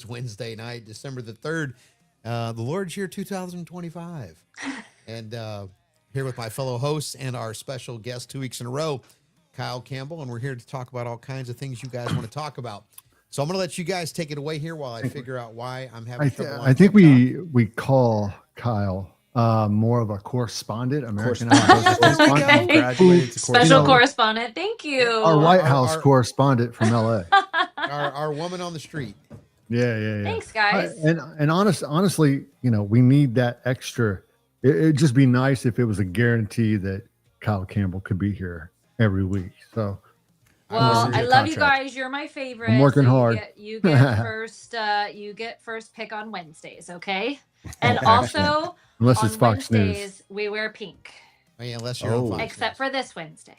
It's Wednesday night, December the 3rd, the Lord's year 2025. And here with my fellow hosts and our special guest 2 weeks in a row, Kyle Campbell. And we're here to talk about all kinds of things you guys want to talk about. So I'm going to let you guys take it away here while I figure out why I'm having trouble on I think TikTok. we call Kyle more of a correspondent, American Correspondent. Outpost correspondent. Okay. Graduated to Special know, correspondent. Thank you. Our White House our- correspondent from LA. Our woman on the street. Yeah. Thanks, guys. And honestly, we need that extra. It'd just be nice if it was a guarantee that Kyle Campbell could be here every week. So, Well, I love you guys. You're my favorite. I'm working hard. You get first. You get first pick on Wednesdays, okay? And also, Unless on it's Fox News. Wednesdays we wear pink, Oh, yeah, unless you're on Fox except News. for this Wednesday.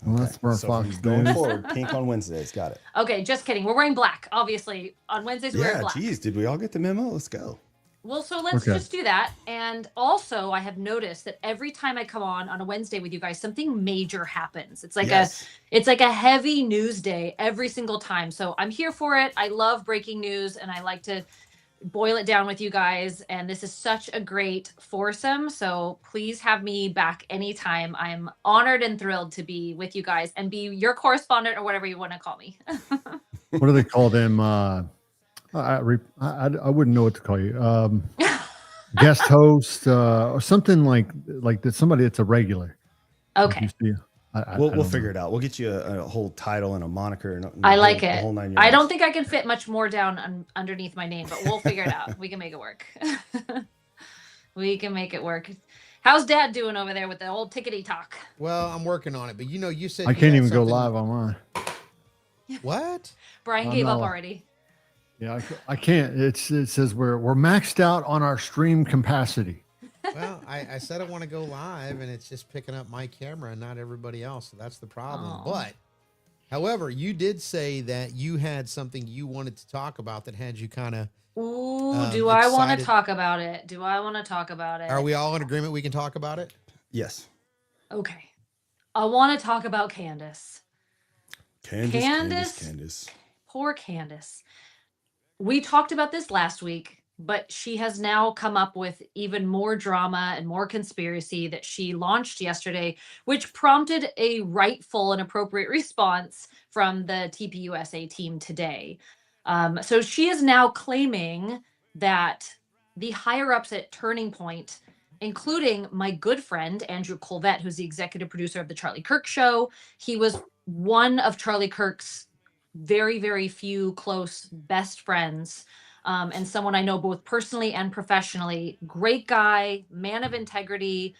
Unless we're So Fox going News. forward, pink on Wednesdays. Got it. Okay, just kidding. We're wearing black. Obviously, on Wednesdays we wear Yeah, black. geez, did we all get the memo? Let's go. Well, so let's Okay. just do that. And also, I have noticed that every time I come on a Wednesday with you guys, something major happens. It's like it's like a heavy news day every single time. So I'm here for it. I love breaking news, and I like to boil it down with you guys. And this is such a great foursome. So please have me back anytime. I'm honored and thrilled to be with you guys and be your correspondent or whatever you want to call me. What do they call them? I wouldn't know what to call you. Guest host or something like that. Somebody that's a regular. Okay. We'll figure it out. We'll get you a whole title and a moniker. And I like the it. whole 9 I yards. don't think I can fit much more down underneath my name, but we'll figure it out. We can make it work. We can make it work. How's Dad doing over there with the old tickety talk? Well, I'm working on it, but you said I you can't had even go something- live on mine. What? Brian Oh, gave up no. already. Yeah, I can't. It says we're maxed out on our stream capacity. Well, I said I want to go live, and it's just picking up my camera and not everybody else. So that's the problem. Oh. But, however, you did say that you had something you wanted to talk about that had you kind of. Ooh, do I want excited. to talk about it? Do I want to talk about it? Are we all in agreement we can talk about it? Yes. Okay. I want to talk about Candace. Candace. Poor Candace. We talked about this last week, but she has now come up with even more drama and more conspiracy that she launched yesterday, which prompted a rightful and appropriate response from the TPUSA team today. So she is now claiming that the higher ups at Turning Point, including my good friend Andrew Colvett, who's the executive producer of the Charlie Kirk Show, he was one of Charlie Kirk's very, very few close best friends, and someone I know both personally and professionally. Great guy, man of integrity,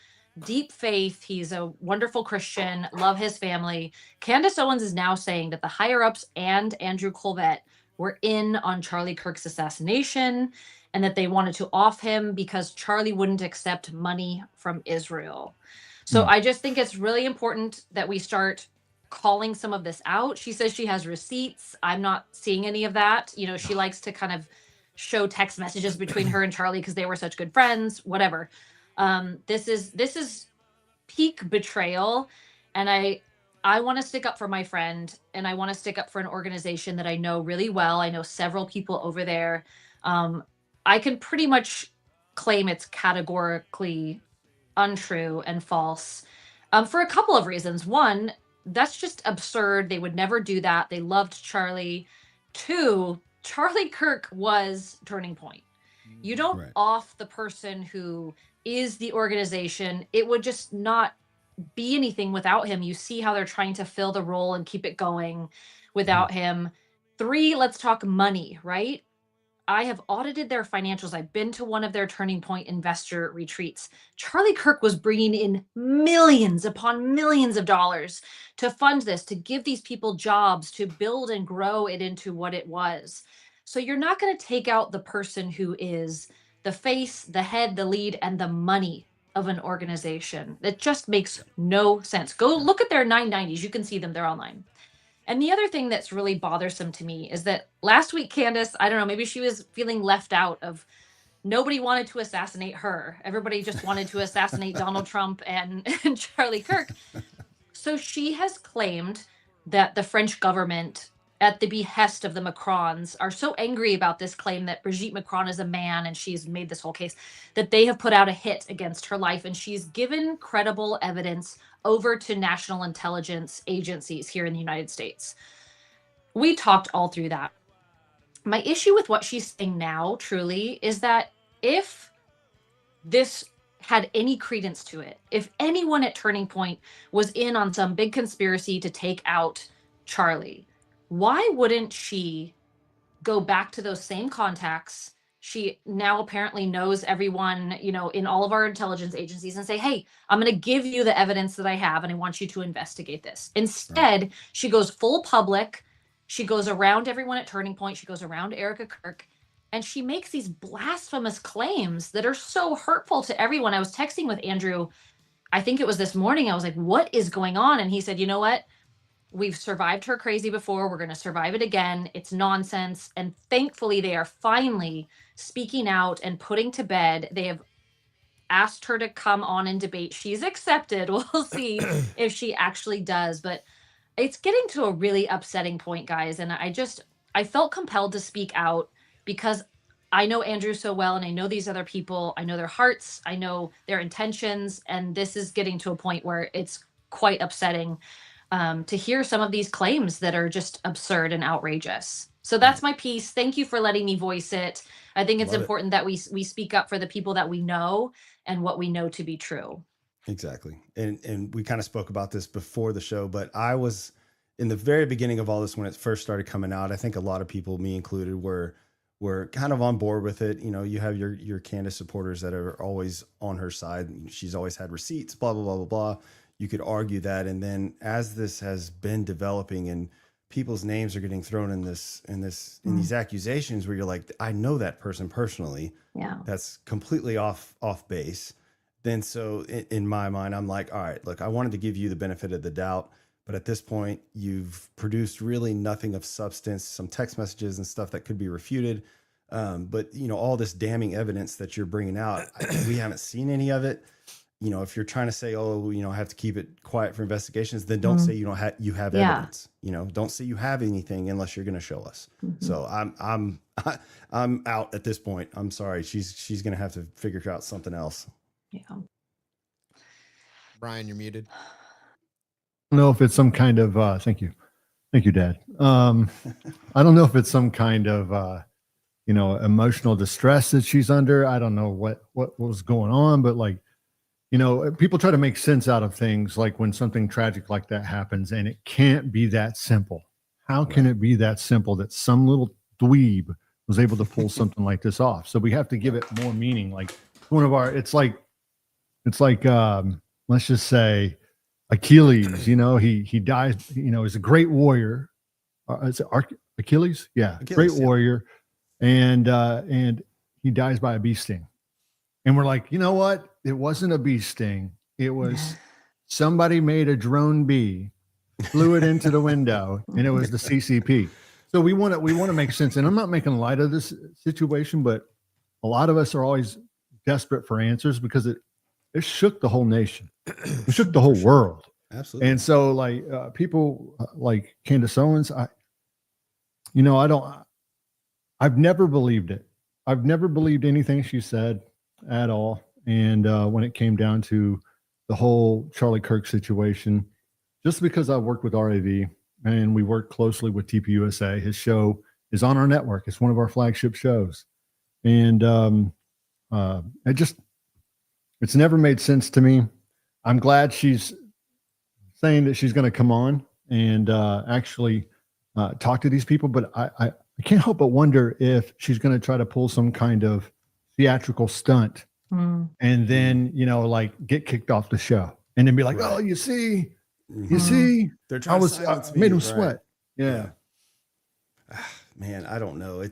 deep faith. He's a wonderful Christian, love his family. Candace Owens is now saying that the higher ups and Andrew Colvett were in on Charlie Kirk's assassination and that they wanted to off him because Charlie wouldn't accept money from Israel. So I just think it's really important that we start calling some of this out. She says she has receipts. I'm not seeing any of that. She likes to kind of show text messages between her and Charlie because they were such good friends, whatever. This is peak betrayal. And I want to stick up for my friend, and I want to stick up for an organization that I know really well. I know several people over there. I can pretty much claim it's categorically untrue and false for a couple of reasons. One, that's just absurd. They would never do that. They loved Charlie. Two, Charlie Kirk was Turning Point. You don't off the person who is the organization. It would just not be anything without him. You see how they're trying to fill the role and keep it going without him. Three, let's talk money, right? I have audited their financials. I've been to one of their Turning Point investor retreats. Charlie Kirk was bringing in millions upon millions of dollars to fund this, to give these people jobs, to build and grow it into what it was. So you're not going to take out the person who is the face, the head, the lead, and the money of an organization. That just makes no sense. Go look at their 990s. You can see them. They're online. And the other thing that's really bothersome to me is that last week, Candace, I don't know, maybe she was feeling left out of nobody wanted to assassinate her. Everybody just wanted to assassinate Donald Trump and Charlie Kirk. So she has claimed that the French government at the behest of the Macrons, are so angry about this claim that Brigitte Macron is a man, and she's made this whole case, that they have put out a hit against her life, and she's given credible evidence over to national intelligence agencies here in the United States. We talked all through that. My issue with what she's saying now, truly, is that if this had any credence to it, if anyone at Turning Point was in on some big conspiracy to take out Charlie, why wouldn't she go back to those same contacts? She now apparently knows everyone, you know, in all of our intelligence agencies, and say, hey, I'm going to give you the evidence that I have, and I want you to investigate this. Instead, she goes full public. She goes around everyone at Turning Point. She goes around Erica Kirk, and she makes these blasphemous claims that are so hurtful to everyone. I was texting with Andrew, I think it was this morning. I was like, what is going on? And he said, you know what? We've survived her crazy before. We're going to survive it again. It's nonsense. And thankfully, they are finally speaking out and putting to bed. They have asked her to come on and debate. She's accepted. We'll see if she actually does. But it's getting to a really upsetting point, guys. And I felt compelled to speak out because I know Andrew so well, and I know these other people. I know their hearts. I know their intentions. And this is getting to a point where it's quite upsetting to hear some of these claims that are just absurd and outrageous. So that's my piece. Thank you for letting me voice it. I think it's important that we speak up for the people that we know and what we know to be true. Exactly. And we kind of spoke about this before the show, but I was in the very beginning of all this when it first started coming out. I think a lot of people, me included, were kind of on board with it. You know, you have your Candace supporters that are always on her side. She's always had receipts, blah, blah, blah, blah, blah. You could argue that. And then as this has been developing and people's names are getting thrown in these accusations where you're like, I know that person personally. Yeah. That's completely off base. Then so in my mind, I'm like, all right, look, I wanted to give you the benefit of the doubt, but at this point you've produced really nothing of substance, some text messages and stuff that could be refuted. But you know, all this damning evidence that you're bringing out, we haven't seen any of it. You know, if you're trying to say, oh, you know, I have to keep it quiet for investigations, then don't say you don't have, you have evidence, you know, don't say you have anything unless you're going to show us. So I'm out at this point. I'm sorry. She's going to have to figure out something else. Yeah. Brian, you're muted. I don't know if it's some kind of thank you, Dad. I don't know if it's some kind of you know, emotional distress that she's under. I don't know what was going on, but like, you know, people try to make sense out of things, like when something tragic like that happens, and it can't be that simple. How can it be that simple that some little dweeb was able to pull something like this off? So we have to give it more meaning. Like one of our, it's like let's just say Achilles, you know, he dies, you know, he's a great warrior. Is it Achilles? Yeah. Achilles, great warrior. And he dies by a bee sting. And we're like, you know what? It wasn't a bee sting. It was somebody made a drone bee, flew it into the window, and it was the CCP. So we want to make sense. And I'm not making light of this situation, but a lot of us are always desperate for answers because it shook the whole nation. It shook the whole world. Absolutely. And so like people like Candace Owens, I've never believed it. I've never believed anything she said at all. And when it came down to the whole Charlie Kirk situation, just because I worked with RAV and we work closely with TPUSA, his show is on our network. It's one of our flagship shows. And it's never made sense to me. I'm glad she's saying that she's going to come on and actually talk to these people, but I can't help but wonder if she's going to try to pull some kind of theatrical stunt and then, you know, like get kicked off the show and then be like, oh, you see, They're trying to silence me, made him right? sweat. Yeah. Man, I don't know.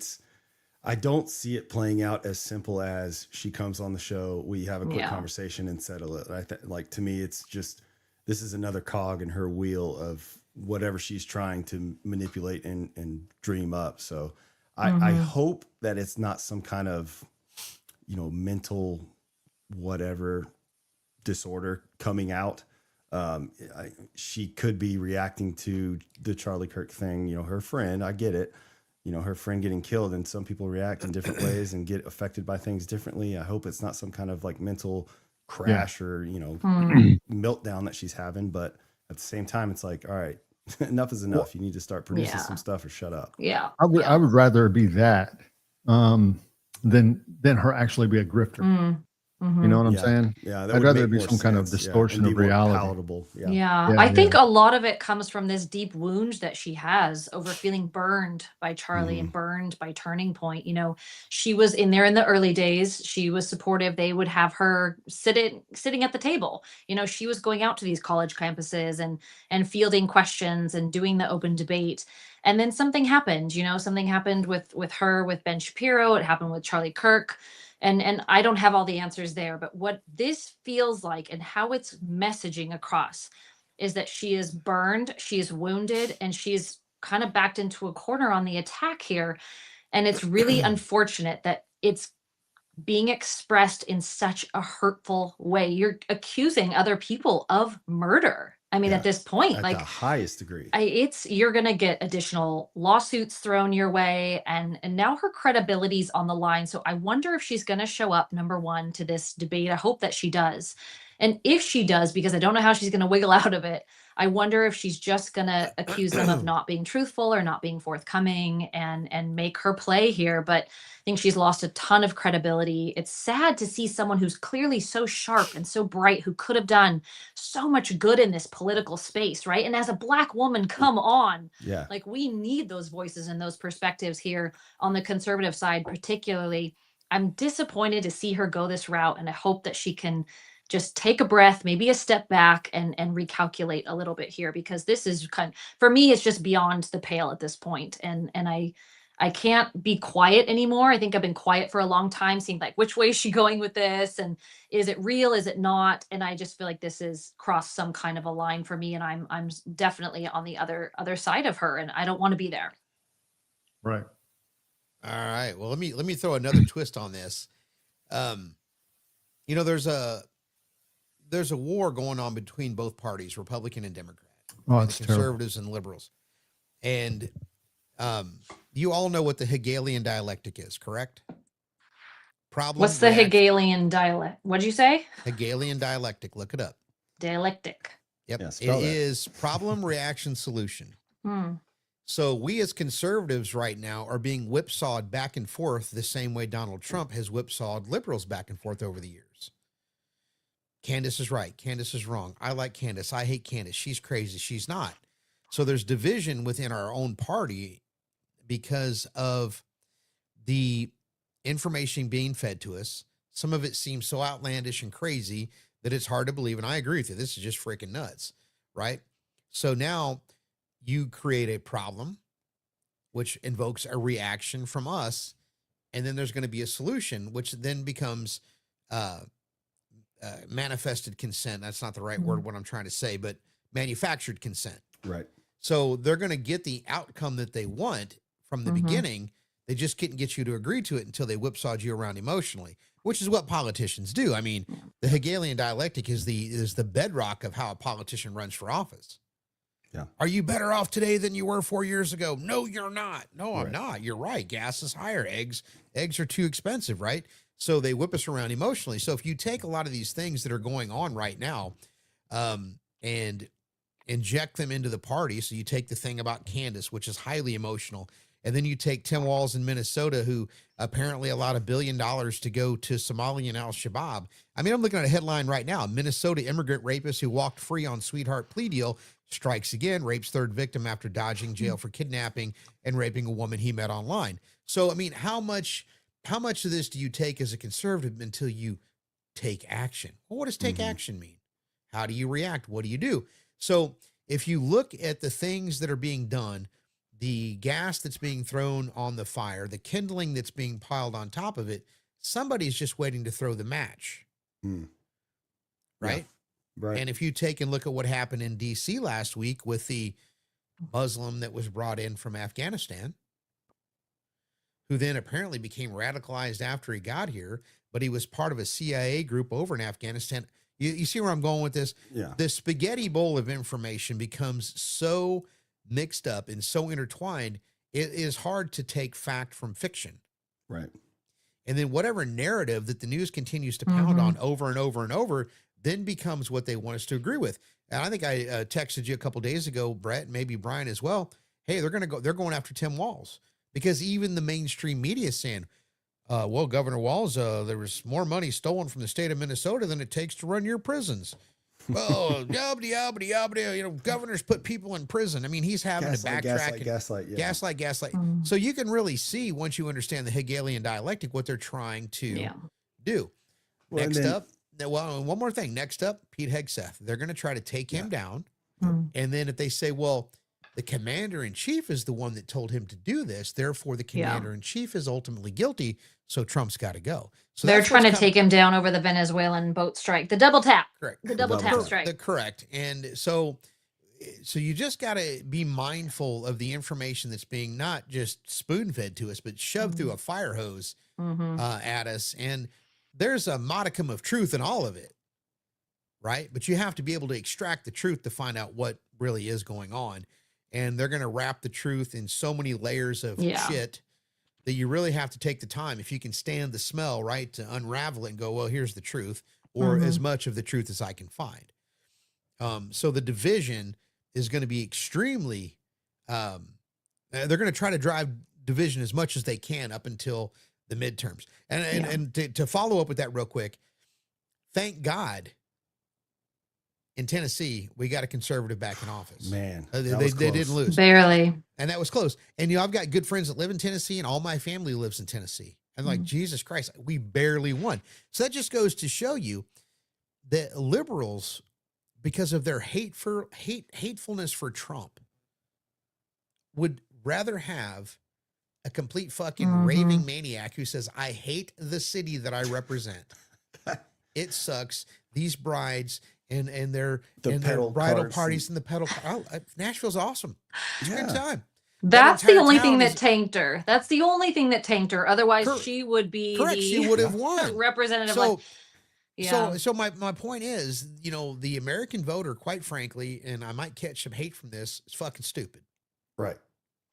I don't see it playing out as simple as she comes on the show, we have a quick conversation and settle it. Like to me, it's just, this is another cog in her wheel of whatever she's trying to manipulate and dream up. So I hope that it's not some kind of, you know, mental whatever disorder coming out. She could be reacting to the Charlie Kirk thing. You know, her friend, I get it. You know, her friend getting killed, and some people react in different ways and get affected by things differently. I hope it's not some kind of like mental crash or, you know, meltdown that she's having. But at the same time, it's like, all right, enough is enough. You need to start producing some stuff or shut up. Yeah. I would rather be that than her actually be a grifter. You know what I'm saying? Yeah, I'd rather be some kind of distortion of reality. Palatable. Yeah. I think a lot of it comes from this deep wound that she has over feeling burned by Charlie and burned by Turning Point. You know, she was in there in the early days. She was supportive. They would have her sitting at the table. You know, she was going out to these college campuses and fielding questions and doing the open debate. And then something happened. You know, something happened with her, with Ben Shapiro. It happened with Charlie Kirk. And I don't have all the answers there, but what this feels like and how it's messaging across is that she is burned, she is wounded, and she's kind of backed into a corner on the attack here. And it's really unfortunate that it's being expressed in such a hurtful way. You're accusing other people of murder. I mean, at this point, at like the highest degree, you're going to get additional lawsuits thrown your way, and now her credibility's on the line. So I wonder if she's going to show up, number one, to this debate. I hope that she does. And if she does, because I don't know how she's going to wiggle out of it, I wonder if she's just going to accuse them of not being truthful or not being forthcoming and make her play here. But I think she's lost a ton of credibility. It's sad to see someone who's clearly so sharp and so bright, who could have done so much good in this political space, right? And as a Black woman, come on. yeah, Like, we need those voices and those perspectives here on the conservative side, particularly. I'm disappointed to see her go this route, and I hope that she can just take a breath, maybe a step back, and recalculate a little bit here, because this is for me, it's just beyond the pale at this point. And I can't be quiet anymore. I think I've been quiet for a long time, seeing like, which way is she going with this? And is it real? Is it not? And I just feel like this is crossed some kind of a line for me. And I'm definitely on the other side of her, and I don't want to be there. Right. All right. Well, let me throw another twist on this. You know, there's a war going on between both parties, Republican and Democrat, and the conservatives and liberals. And you all know what the Hegelian dialectic is, correct? What's the Hegelian dialect? What'd you say? Hegelian dialectic. Look it up. Dialectic. Yep. Yeah, it is problem, reaction, solution. So we as conservatives right now are being whipsawed back and forth the same way Donald Trump has whipsawed liberals back and forth over the years. Candace is right. Candace is wrong. I like Candace. I hate Candace. She's crazy. She's not. So there's division within our own party because of the information being fed to us. Some of it seems so outlandish and crazy that it's hard to believe. And I agree with you. This is just freaking nuts, right? So now you create a problem, which invokes a reaction from us. And then there's going to be a solution, which then becomes manifested consent. That's not the right word, what I'm trying to say, but manufactured consent. Right. So they're going to get the outcome that they want from the beginning. They just couldn't get you to agree to it until they whipsawed you around emotionally, which is what politicians do. I mean, the Hegelian dialectic is the bedrock of how a politician runs for office. Yeah. Are you better off today than you were 4 years ago? No, you're not. No, I'm Right. not. You're right. Gas is higher. Eggs are too expensive, right? So they whip us around emotionally. So if you take a lot of these things that are going on right now, and inject them into the party. So you take the thing about Candace, which is highly emotional, and then you take Tim Walz in Minnesota, who apparently allowed $1 billion to go to Somalia and al-Shabaab. I mean, I'm looking at a headline right now. Minnesota immigrant rapist who walked free on sweetheart plea deal strikes again, rapes third victim after dodging jail for kidnapping and raping a woman he met online. So, I mean, how much of this do you take as a conservative until you take action? Well, what does take action mean? How do you react? What do you do? So if you look at the things that are being done, the gas that's being thrown on the fire, the kindling that's being piled on top of it, somebody's just waiting to throw the match. Right? Yeah. Right. And if you take and look at what happened in DC last week with the Muslim that was brought in from Afghanistan, who then apparently became radicalized after he got here, but he was part of a CIA group over in Afghanistan. You see where I'm going with this? Yeah. The spaghetti bowl of information becomes so mixed up and so intertwined, it is hard to take fact from fiction. Right. And then whatever narrative that the news continues to pound on over and over and over then becomes what they want us to agree with. And I think I texted you a couple days ago, Brett, and maybe Brian as well. Hey, they're going after Tim Walz, because even the mainstream media is saying, well, Governor Walz, there was more money stolen from the state of Minnesota than it takes to run your prisons. Well, governors put people in prison. I mean, he's having to backtrack. Gaslight. So you can really see, once you understand the Hegelian dialectic, what they're trying to do. Well, Next up, one more thing. Next up, Pete Hegseth. They're going to try to take him down. And then if they say, well, the commander-in-chief is the one that told him to do this, therefore the commander-in-chief is ultimately guilty, so Trump's got to go. So they're trying to take him down over the Venezuelan boat strike, the double tap. Correct. The double tap strike. Correct. And so you just got to be mindful of the information that's being not just spoon-fed to us, but shoved through a fire hose at us. And there's a modicum of truth in all of it, right? But you have to be able to extract the truth to find out what really is going on. And they're going to wrap the truth in so many layers of shit that you really have to take the time, if you can stand the smell, right, to unravel it and go, well, here's the truth, or as much of the truth as I can find. So the division is going to be extremely, they're going to try to drive division as much as they can up until the midterms. And to follow up with that real quick, thank God in Tennessee, we got a conservative back in office. Man, they didn't lose. Barely. And that was close. And, I've got good friends that live in Tennessee, and all my family lives in Tennessee. And like, Jesus Christ, we barely won. So that just goes to show you that liberals, because of their hatefulness for Trump, would rather have a complete fucking raving maniac who says, I hate the city that I represent. It sucks. These brides and their bridal parties and the pedal. Nashville's awesome. It's a good time. That's the only thing that tanked her. That's the only thing that tanked her. Otherwise, she would be she would have won. Representative. So my point is, the American voter, quite frankly, and I might catch some hate from this, is fucking stupid. Right.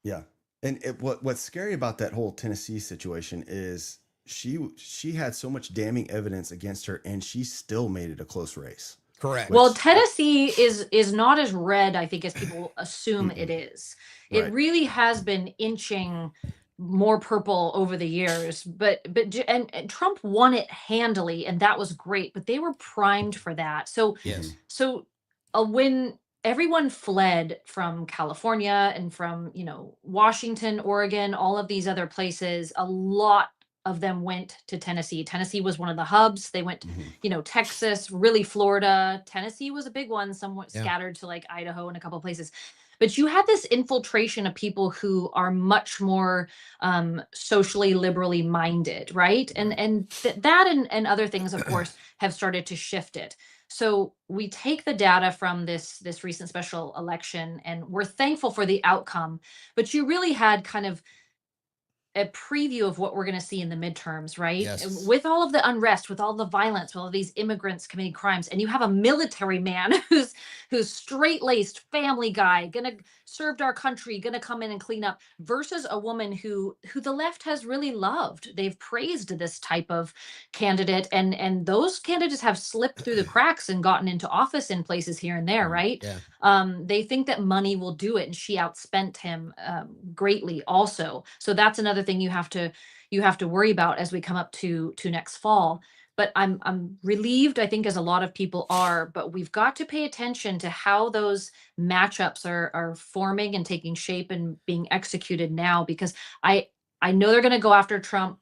Yeah. And what's scary about that whole Tennessee situation is she had so much damning evidence against her, and she still made it a close race. Correct. Well, Tennessee is not as red, I think, as people assume it is. It really has been inching more purple over the years, but Trump won it handily, and that was great. But they were primed for that. So when everyone fled from California and from Washington, Oregon, all of these other places, a lot of them went to Tennessee. Tennessee was one of the hubs. They went, Texas, really Florida. Tennessee was a big one, somewhat scattered to like Idaho and a couple of places. But you had this infiltration of people who are much more socially liberally minded, right? And that and other things, of course, have started to shift it. So we take the data from this recent special election, and we're thankful for the outcome. But you really had kind of a preview of what we're going to see in the midterms, right? Yes. With all of the unrest, with all the violence, with all of these immigrants committing crimes, and you have a military man who's straight-laced family guy, gonna served our country, gonna come in and clean up, versus a woman who the left has really loved. They've praised this type of candidate, and those candidates have slipped through the cracks and gotten into office in places here and there, right? Yeah. They think that money will do it, and she outspent him greatly also. So that's another thing you have to worry about as we come up to next fall. But I'm relieved, I think, as a lot of people are, but we've got to pay attention to how those matchups are forming and taking shape and being executed now, because I know they're going to go after Trump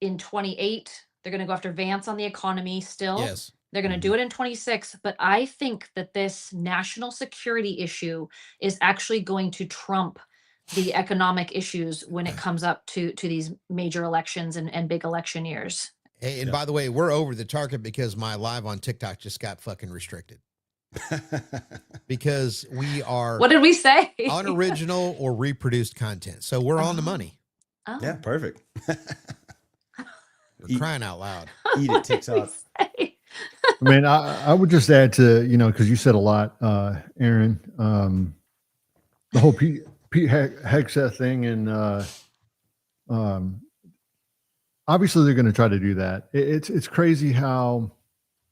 in 28. They're going to go after Vance on the economy still. Yes. They're going to do it in 26, but I think that this national security issue is actually going to trump the economic issues when it comes up to these major elections and big election years. Hey, and by the way, we're over the target because my live on TikTok just got fucking restricted. Because we are What did we say? unoriginal or reproduced content. So we're on the money. Oh. Yeah, perfect. We're crying out loud. Eat it, TikTok. I mean, I would just add to, because you said a lot, Aaron, the whole Pete Hegseth thing, and obviously they're going to try to do that. It's crazy how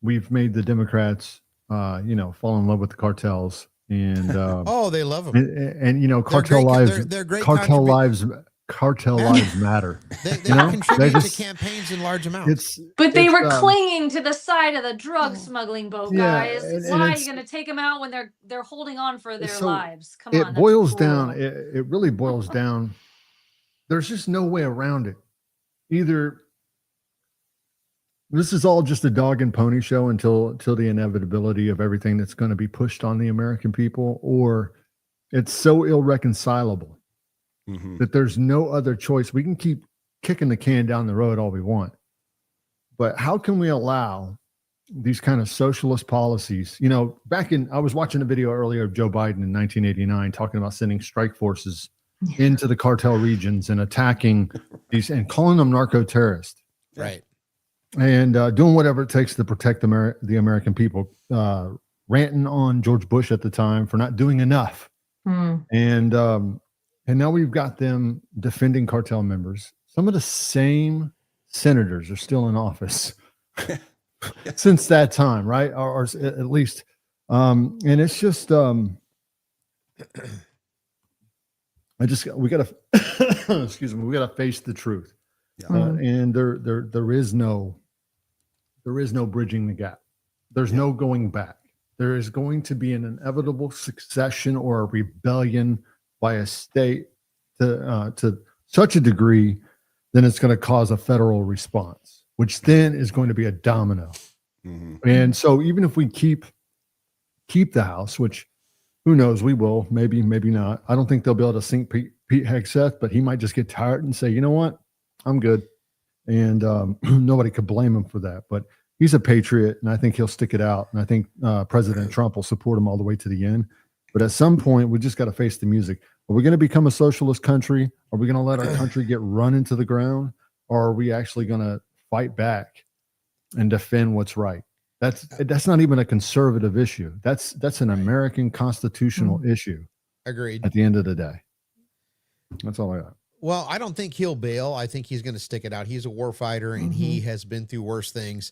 we've made the Democrats, fall in love with the cartels, and Oh, they love them. and cartel lives, They're great. cartel lives matter. They contribute to campaigns in large amounts. But they were clinging to the side of the drug smuggling boat, guys. and Why are you going to take them out when they're holding on for their lives? Come on. It boils down. It really boils down. There's just no way around it. Either this is all just a dog and pony show until the inevitability of everything that's going to be pushed on the American people, or it's so irreconcilable that there's no other choice. We can keep kicking the can down the road all we want, but how can we allow these kind of socialist policies? I was watching a video earlier of Joe Biden in 1989 talking about sending strike forces into the cartel regions and attacking these and calling them narco terrorists. Right. And doing whatever it takes to protect the American people, ranting on George Bush at the time for not doing enough. And now we've got them defending cartel members. Some of the same senators are still in office since that time, right? Or at least, and it's just, we gotta, excuse me, we gotta face the truth. And there is no bridging the gap. There's no going back. There is going to be an inevitable succession or a rebellion by a state to such a degree, then it's going to cause a federal response, which then is going to be a domino. And so even if we keep the House, which who knows, we will, maybe not. I don't think they'll be able to sink Pete Hegseth, but he might just get tired and say, you know what, I'm good. And nobody could blame him for that. But he's a patriot, and I think he'll stick it out. And I think President Trump will support him all the way to the end. But at some point, we just got to face the music. Are we going to become a socialist country? Are we going to let our country get run into the ground? Or are we actually going to fight back and defend what's right? That's not even a conservative issue. That's an American constitutional issue. Agreed. At the end of the day. That's all I got. Well, I don't think he'll bail. I think he's going to stick it out. He's a war fighter, and he has been through worse things.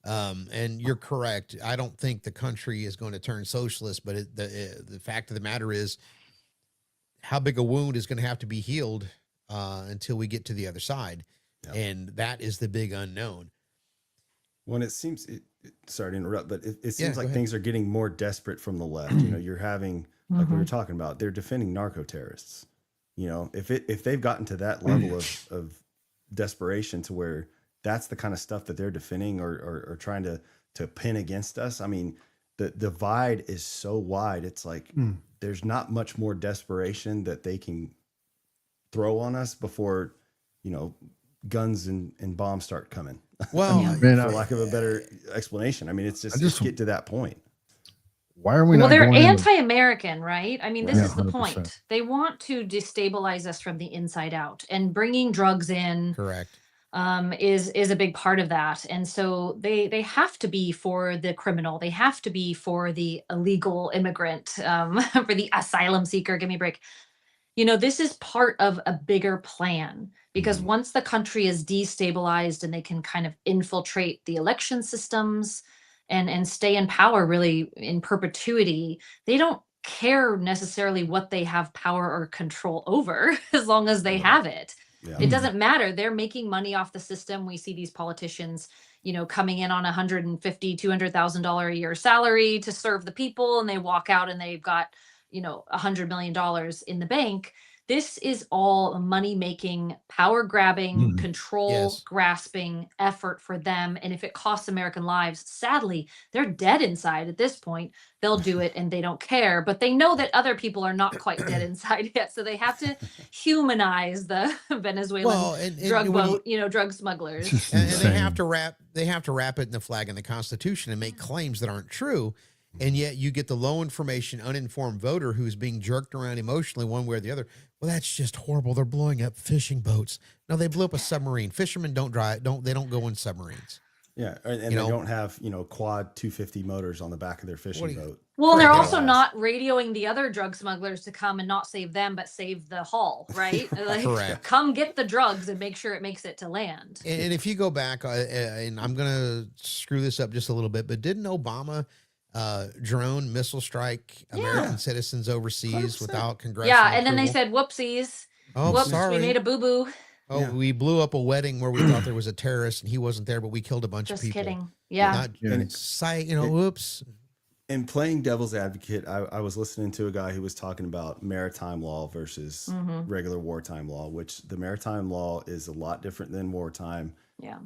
And you're correct. I don't think the country is going to turn socialist, but the fact of the matter is, how big a wound is going to have to be healed until we get to the other side. Yep. And that is the big unknown. When it seems, sorry to interrupt, but it seems like things are getting more desperate from the left. You're having, like we were talking about, they're defending narco terrorists. If they've gotten to that level of desperation to where that's the kind of stuff that they're defending or trying to pin against us. I mean, the divide is so wide. It's like there's not much more desperation that they can throw on us before, guns and bombs start coming. Well, for lack of a better explanation. I mean, it's just get to that point. Why are we Well, not they're going anti-American, right? I mean, this is the 100%. point. They want to destabilize us from the inside out, and bringing drugs in correct. Is a big part of that. And so they have to be for the criminal. They have to be for the illegal immigrant, for the asylum seeker. Give me a break. This is part of a bigger plan, because once the country is destabilized and they can kind of infiltrate the election systems and stay in power really in perpetuity, they don't care necessarily what they have power or control over as long as they have it. Yeah. It doesn't matter. They're making money off the system. We see these politicians, coming in on $150,000, $200,000 a year salary to serve the people, and they walk out and they've got, $100 million in the bank. This is all a money-making, power-grabbing, control-grasping effort for them. And if it costs American lives, sadly, they're dead inside at this point. They'll do it and they don't care. But they know that other people are not quite dead inside yet. So they have to humanize the Venezuelan drug smugglers. And they have to wrap it in the flag and the Constitution and make claims that aren't true. And yet you get the low information, uninformed voter who's being jerked around emotionally one way or the other. Well, that's just horrible. They're blowing up fishing boats. No, they blew up a submarine. Fishermen don't go in submarines. Yeah, and You they know, don't have, quad 250 motors on the back of their What fishing do you- boat. Well, and Right, they're they also don't. not radioing the other drug smugglers to come and not save them, but save the haul, right? Like, Correct. come get the drugs and make sure it makes it to land. And if you go back, and I'm going to screw this up just a little bit, but didn't Obama drone missile strike American Yeah. citizens overseas 100%. without congressional Yeah, and then they approval? said, "Whoopsies, Oh, whoops, we sorry. made a boo boo." Oh, Yeah. we blew up a wedding where we thought there was a terrorist and he wasn't there, but we killed a bunch of Just people. kidding. Yeah. Not Yeah. And sight, it- whoops. And playing devil's advocate, I was listening to a guy who was talking about maritime law versus Mhm. regular wartime law, which the maritime law is a lot different than wartime. Yeah.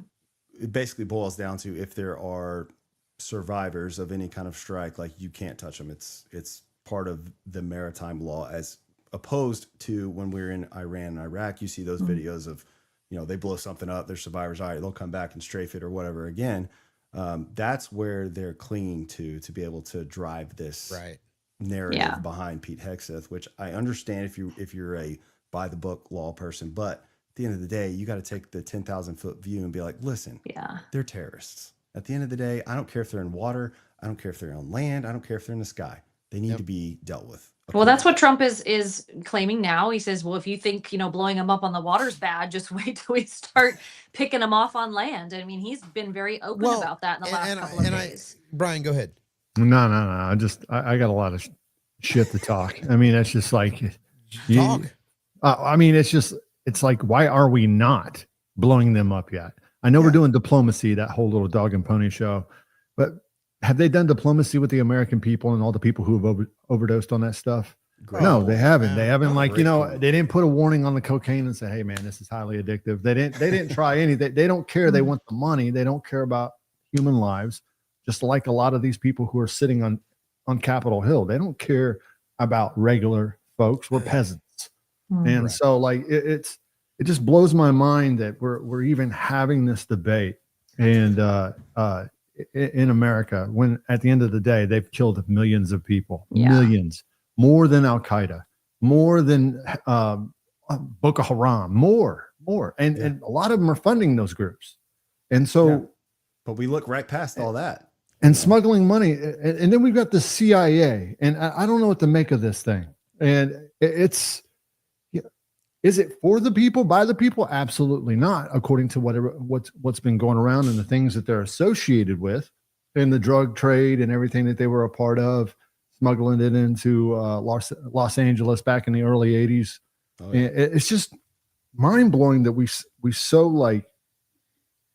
It basically boils down to if there are survivors of any kind of strike, like you can't touch them. It's part of the maritime law, as opposed to when we were in Iran and Iraq. You see those videos of, they blow something up, there's survivors. All right, they'll come back and strafe it or whatever again. That's where they're clinging to be able to drive this Right. narrative Yeah. behind Pete Hegseth, which I understand if you're a by the book law person, but at the end of the day, you got to take the 10,000-foot view and be like, listen, Yeah. they're terrorists. At the end of the day, I don't care if they're in water, I don't care if they're on land, I don't care if they're in the sky. They need to be dealt with. Well, that's what Trump is claiming now. He says, well, if you think, blowing them up on the water's bad, just wait till we start picking them off on land. I mean, he's been very open about that in the last couple of days. Brian, go ahead. No. I got a lot of shit to talk. I mean, it's just like, Talk. it's like, why are we not blowing them up yet? I know we're doing diplomacy, that whole little dog and pony show, but have they done diplomacy with the American people and all the people who have overdosed on that stuff? Great. No, they haven't. man. They haven't, like, Great they didn't put a warning on the cocaine and say, hey man, this is highly addictive. They didn't try anything. They don't care. They want the money. They don't care about human lives. Just like a lot of these people who are sitting on Capitol Hill, they don't care about regular folks. We're peasants. And Right. so like, it just blows my mind that we're even having this debate and, in America, when at the end of the day, they've killed millions of people, millions, more than Al-Qaeda, more than Boko Haram, more. And a lot of them are funding those groups. And so, but we look right past all that. and smuggling money. And then we've got the CIA, and I don't know what to make of this thing. And is it for the people, by the people? Absolutely not, according to what's been going around and the things that they're associated with in the drug trade and everything that they were a part of, smuggling it into Los Angeles back in the early 80s. Oh, yeah. And it's just mind-blowing that we so like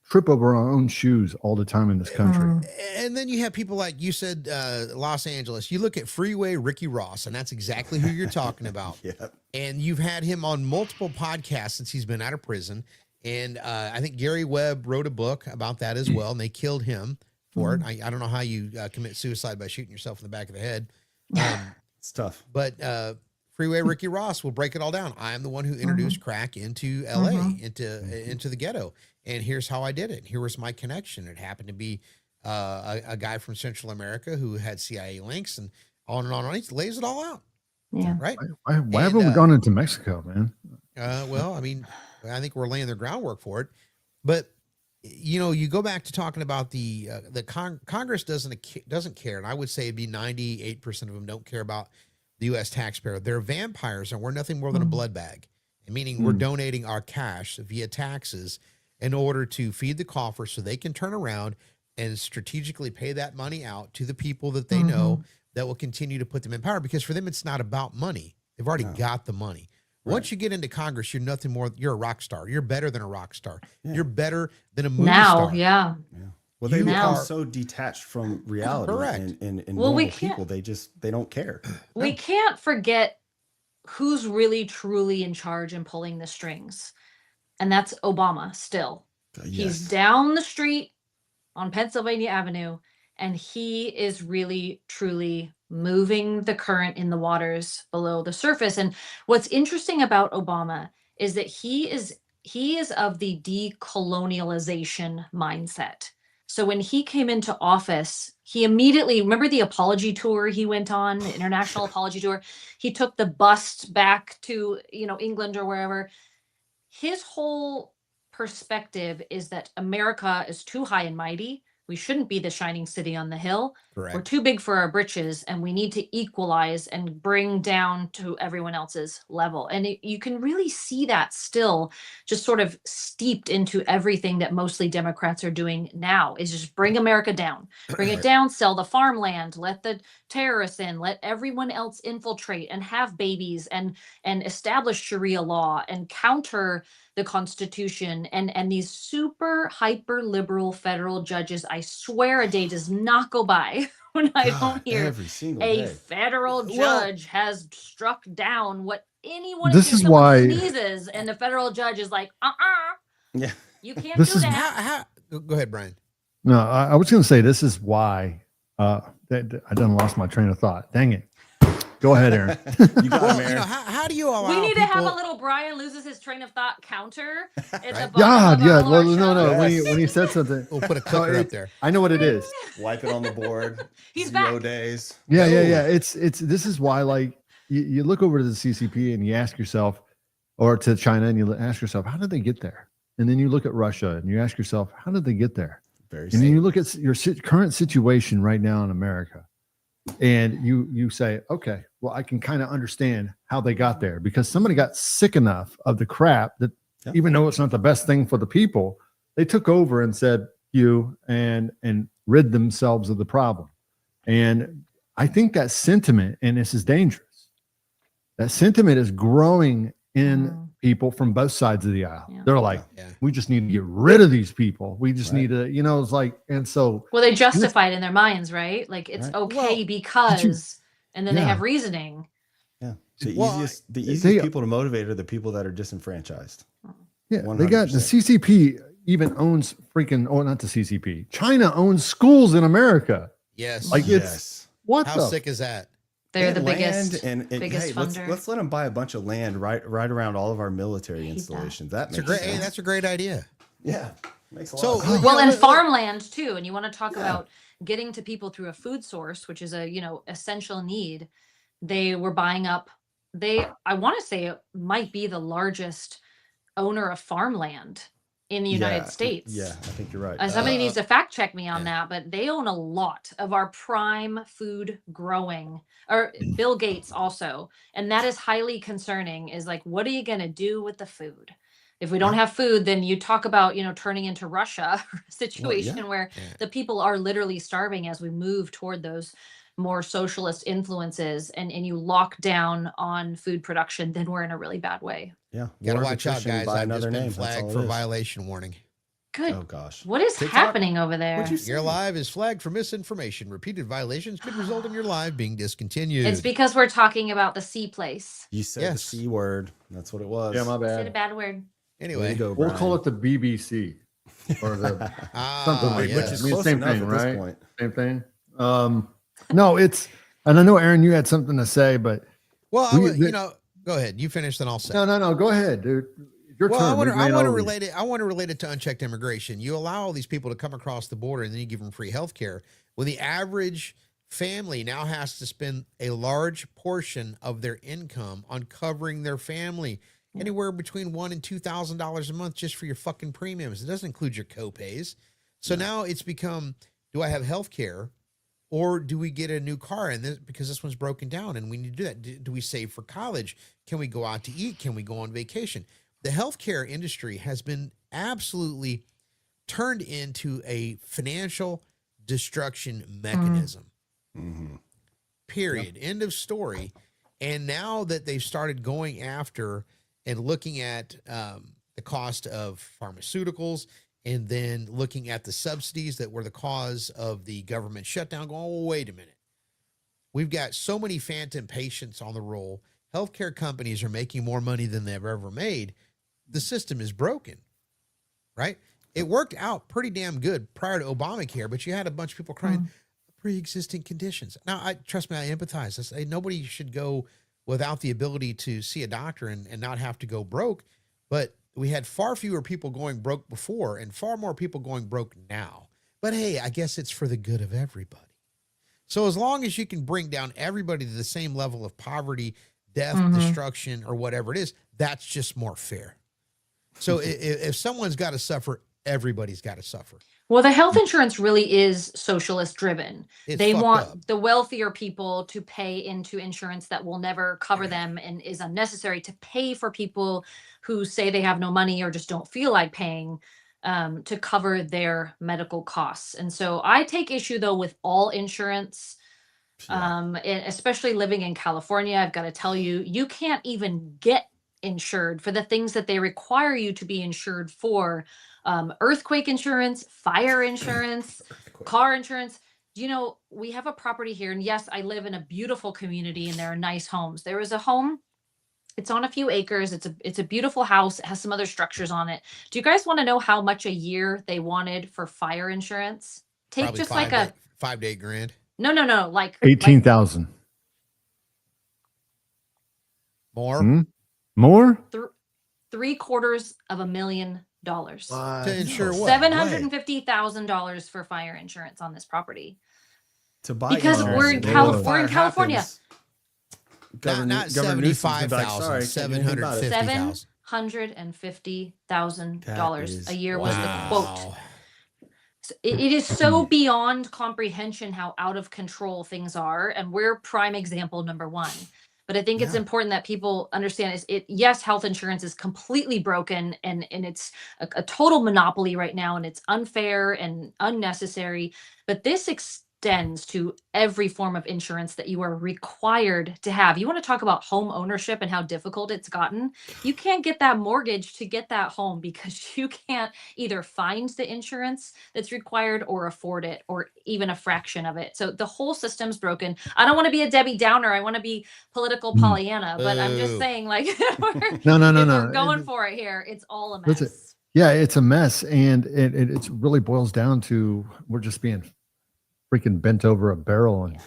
trip over our own shoes all the time in this country. And then you have people like you said, Los Angeles. You look at Freeway Ricky Ross, and that's exactly who you're talking about. Yep. And you've had him on multiple podcasts since he's been out of prison. And I think Gary Webb wrote a book about that as well, and they killed him for it. I don't know how you commit suicide by shooting yourself in the back of the head. It's tough. But Freeway Ricky Ross will break it all down. I am the one who introduced crack into LA, into the ghetto. And here's how I did it. Here was my connection. It happened to be a guy from Central America who had CIA links, and on and on and on. He lays it all out. Yeah. Right. Why haven't we gone into Mexico, man? Well, I mean, I think we're laying the groundwork for it. But you go back to talking about the Congress doesn't care, and I would say it'd be 98% of them don't care about the U.S. taxpayer. They're vampires, and we're nothing more than a blood bag. Meaning we're donating our cash via taxes in order to feed the coffers so they can turn around and strategically pay that money out to the people that they know that will continue to put them in power. Because for them, it's not about money. They've already got the money. Once you get into Congress, you're nothing more. You're a rock star. You're better than a rock star. You're better than a movie Now, star. yeah. Well, they You become are- so detached from reality. Correct. And Well, we normal can't- people, they don't care. We can't forget who's really truly in charge and pulling the strings. And that's Obama still. He's down the street on Pennsylvania Avenue, and he is really, truly moving the current in the waters below the surface. And what's interesting about Obama is that he is of the decolonialization mindset. So when he came into office, he immediately, remember the apology tour he went on, the international apology tour? He took the bust back to, England or wherever. His whole perspective is that America is too high and mighty. We shouldn't be the shining city on the hill. We're Correct. too big for our britches, and we need to equalize and bring down to everyone else's level. And you can really see that still just sort of steeped into everything that mostly Democrats are doing now is just bring America down, bring it down, sell the farmland, let the terrorists in, let everyone else infiltrate and have babies and establish Sharia law and counter the Constitution and these super hyper liberal federal judges. I swear a day does not go by when I God, don't hear every single a day. federal Well- judge has struck down what anyone This is someone why- sneezes and the federal judge is like, Yeah. you can't This do is- that. Go ahead, Brian. No, I was going to say this is why that I done lost my train of thought. Dang it. Go ahead, Aaron. You got Well, him, Aaron. how do you allow We need to people? have a little Brian loses his train of thought counter at the Right. bottom Yeah, of yeah. all Well, our no, no. shows. When Yes. he said something, We'll put a clicker up there. I know what it is. Wipe it on the board. He's 0 back. days. Yeah, yeah, No. yeah. It's this is why like you look over to the CCP and you ask yourself, or to China and you ask yourself, how did they get there? And then you look at Russia and you ask yourself, how did they get there? Very And then you look at your current situation right now in America, and you say, okay, well, I can kind of understand how they got there because somebody got sick enough of the crap that Yeah. even though it's not the best thing for the people, they took over and said you and rid themselves of the problem. And I think that sentiment, and this is dangerous, that sentiment is growing in Mhm. people from both sides of the aisle. Yeah. They're like, Yeah. we just need to get rid of these people. We just Right. need to, it's like, and so Well, they justify it in their minds, right? Like it's Right. okay Well, because, and then they Yeah. have reasoning. Yeah. The Well, easiest they- people to motivate are the people that are disenfranchised. yeah, they got the 100%. CCP even owns freaking, oh, not the CCP. China owns schools in America. Yes. Like it's Yes. what How the sick is that? They're And the land biggest. and biggest hey, funder. let's let them buy a bunch of land right around all of our military hate that. installations. That That's a makes great. sense. Hey, that's a great idea. Yeah, makes a So, lot of sense. Well, Yeah, and look- farmland too. And you want to talk Yeah. about getting to people through a food source, which is a essential need. They were buying up. I want to say it might be the largest owner of farmland in the United States. Yeah, I think you're right. Somebody needs to fact check me on yeah. that, but they own a lot of our prime food growing, or Bill Gates also. And that is highly concerning is like, what are you going to do with the food? If we don't have food, then you talk about, turning into Russia, a situation where Yeah. the people are literally starving as we move toward those more socialist influences and you lock down on food production, then we're in a really bad way. Yeah, Gotta war of watch out, attrition guys. by I've just another been name. That's flagged all for it is. violation warning. Good. Oh gosh. What is TikTok? happening over there? What'd you say? Your live is flagged for misinformation. Repeated violations could result in your live being discontinued. It's because we're talking about the C place. You said Yes. the C word. That's what it was. Yeah, my Said a bad. bad word. Way Anyway, to go, We'll Brian. call it the BBC or the something like yes. Which that. is I mean, close same enough thing, at this right? point. Same thing. No, and I know Aaron, you had something to say, but Well, We- go ahead. You finish, then I'll say. no. Go ahead, dude. Your Well, turn. I want We ran to over you. relate it. I want to relate it to unchecked immigration. You allow all these people to come across the border, and then you give them free health care. Well, the average family now has to spend a large portion of their income on covering their family, anywhere between $1,000 and $2,000 a month just for your fucking premiums. It doesn't include your copays. So now it's become: do I have health care, or do we get a new car? And because this one's broken down, and we need to do that. Do we save for college? Can we go out to eat? Can we go on vacation? The healthcare industry has been absolutely turned into a financial destruction mechanism. Mhm. Period. End of story. And now that they've started going after and looking at the cost of pharmaceuticals, and then looking at the subsidies that were the cause of the government shutdown, going, oh, wait a minute. We've got so many phantom patients on the roll. Healthcare companies are making more money than they've ever made. The system is broken, right? It worked out pretty damn good prior to Obamacare, but you had a bunch of people crying pre-existing conditions. Now, trust me, I empathize. I say nobody should go without the ability to see a doctor and not have to go broke. But we had far fewer people going broke before and far more people going broke now. But hey, I guess it's for the good of everybody. So as long as you can bring down everybody to the same level of poverty, death, destruction, or whatever it is, that's just more fair. So if someone's got to suffer, everybody's got to suffer. Well, the health insurance really is socialist driven. It's They fucked want up. the wealthier people to pay into insurance that will never cover them and is unnecessary to pay for people who say they have no money or just don't feel like paying to cover their medical costs. And so I take issue though with all insurance, Yeah. especially living in California. I've got to tell you, you can't even get insured for the things that they require you to be insured for. Earthquake insurance, fire insurance, Earthquake. car insurance. You know, we have a property here, and yes, I live in a beautiful community, and there are nice homes. There is a home. It's on a few acres. It's a beautiful house. It has some other structures on it. Do you guys want to know how much a year they wanted for fire insurance? Take Probably just like a 5 to 8 grand. no, like 18,000 More more. $750,000. to insure what? $750,000 for fire insurance on this property. To buy Because insurance, we're in and then Cali- when a we're in fire California. happens, government- Not government nuisance will be like, 75,000, sorry, can't do anything about it. 750,000. $750,000 a year was the Wow. quote. So it is so beyond comprehension how out of control things are, and we're prime example number one. But I think it's Yeah. important that people understand yes, health insurance is completely broken and it's a total monopoly right now, and it's unfair and unnecessary. But this extends to every form of insurance that you are required to have. You want to talk about home ownership and how difficult it's gotten? You can't get that mortgage to get that home because you can't either find the insurance that's required or afford it or even a fraction of it. So the whole system's broken. I don't want to be a Debbie Downer. I want to be political Pollyanna, but I'm just Boo. saying, like, No. if we're going It- for it here, it's all a That's it. mess. Yeah, it's a mess, and it really boils down to we're just being freaking bent over a barrel, and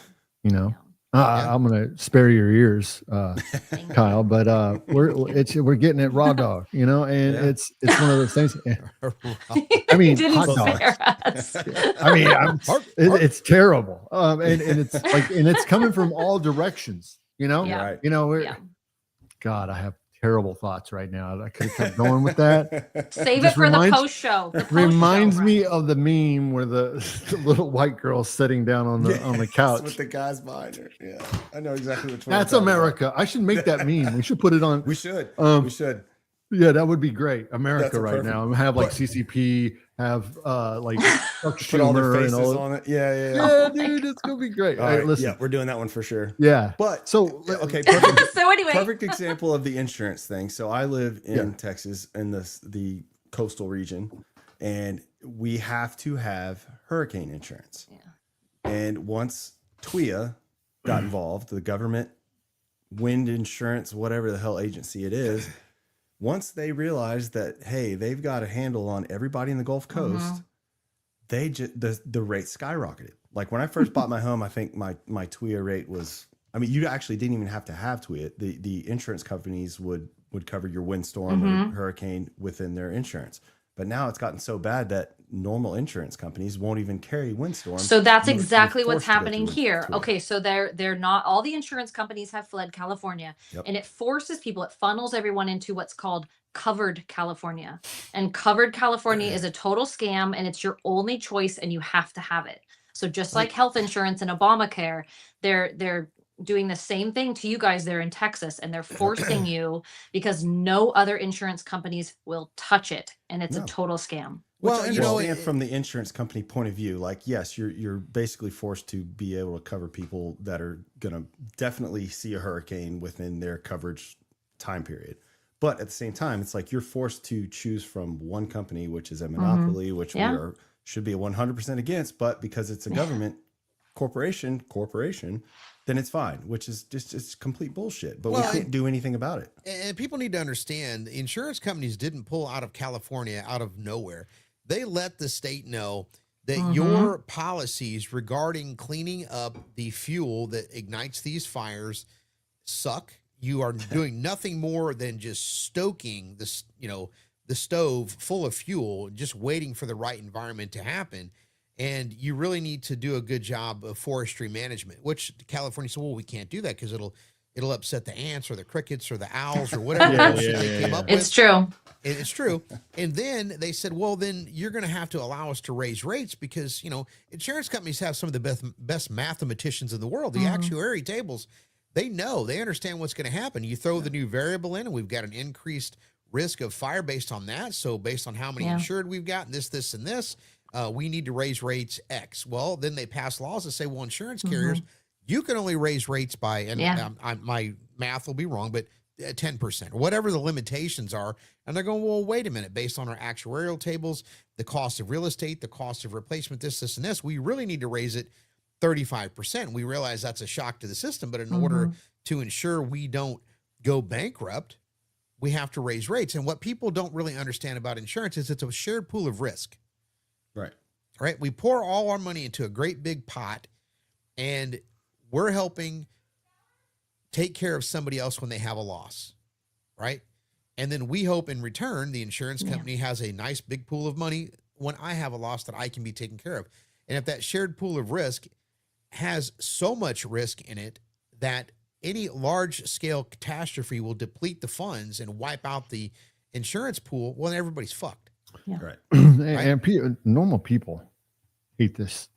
Yeah. I'm gonna spare your ears, Thank Kyle, but we're getting it raw dog, and Yeah. it's one of those things. you. I mean, Didn't hot dogs. spare us. I mean, it's terrible, and it's like, and it's coming from all directions, Yeah. Right. we're Yeah. God, I have terrible thoughts right now. I could have kept going with that. Save it Just for the reminds- post show. Reminds me of the meme where the little white girl sitting down on the Yes, couch. with the guys behind her. Yeah, I know exactly which one. That's you're talking about. America. I should make that meme. We should put it on. We should. Um, we should. Yeah, that would be great. America That's a right perfect- now. And have like but- CCP, have like Chuck Put all their Schumer faces and all. on it. Yeah. Yeah, dude, it's gonna be great. All All right, right, listen. yeah, we're doing that one for sure. Yeah. But So okay, perfect. So anyway, Perfect example of the insurance thing. So I live in Yeah. Texas in the coastal region, and we have to have hurricane insurance. Yeah. And once TWIA got involved, the government wind insurance, whatever the hell agency it is, once they realized that, hey, they've got a handle on everybody in the Gulf Coast, they just the rate skyrocketed. Like when I first bought my home, I think my TWIA rate was, I mean, you actually didn't even have to have TWIA. The insurance companies would cover your windstorm or hurricane within their insurance. But now it's gotten so bad that normal insurance companies won't even carry windstorm. so that's You're exactly forced what's to go happening through here. TWIA. Okay, so they're not, all the insurance companies have fled California, Yep. and it forces people, it funnels everyone into what's called covered California. And covered California is a total scam, and it's your only choice, and you have to have it. So just like health insurance and Obamacare, they're doing the same thing to you guys there in Texas, and they're forcing you because no other insurance companies will touch it, and it's No. a total scam. Which Well, I you know, understand from the insurance company point of view, like, yes, you're basically forced to be able to cover people that are going to definitely see a hurricane within their coverage time period. But at the same time, it's like you're forced to choose from one company, which is a monopoly, which Yeah. we should be 100% against. But because it's a government corporation, then it's fine, which is just it's complete bullshit. But Well, we can't do anything about it. And people need to understand, insurance companies didn't pull out of California out of nowhere. They let the state know that your policies regarding cleaning up the fuel that ignites these fires suck. You are doing nothing more than just stoking this, the stove full of fuel, just waiting for the right environment to happen. And you really need to do a good job of forestry management, which California said, well, we can't do that because it'll it'll upset the ants or the crickets or the owls or whatever Yeah, bullshit yeah, they yeah, came yeah. up with. It's true. It's true. And then they said, well, then you're going to have to allow us to raise rates because, you know, insurance companies have some of the best mathematicians in the world. The actuary tables, they know, they understand what's going to happen. You throw the new variable in and we've got an increased risk of fire based on that. So based on how many insured we've got and this, and this, we need to raise rates X. Well, then they pass laws that say, well, insurance carriers, you can only raise rates by, and my math will be wrong, but 10% or whatever the limitations are. And they're going, well, wait a minute, based on our actuarial tables, the cost of real estate, the cost of replacement, this, and this, we really need to raise it 35%. We realize that's a shock to the system, but in order to ensure we don't go bankrupt, we have to raise rates. And what people don't really understand about insurance is it's a shared pool of risk. Right. Right. We pour all our money into a great big pot and we're helping take care of somebody else when they have a loss. Right. And then we hope in return, the insurance company has a nice big pool of money when I have a loss that I can be taken care of. And if that shared pool of risk has so much risk in it that any large scale catastrophe will deplete the funds and wipe out the insurance pool, well, then everybody's fucked. Yeah. Right. And normal people hate this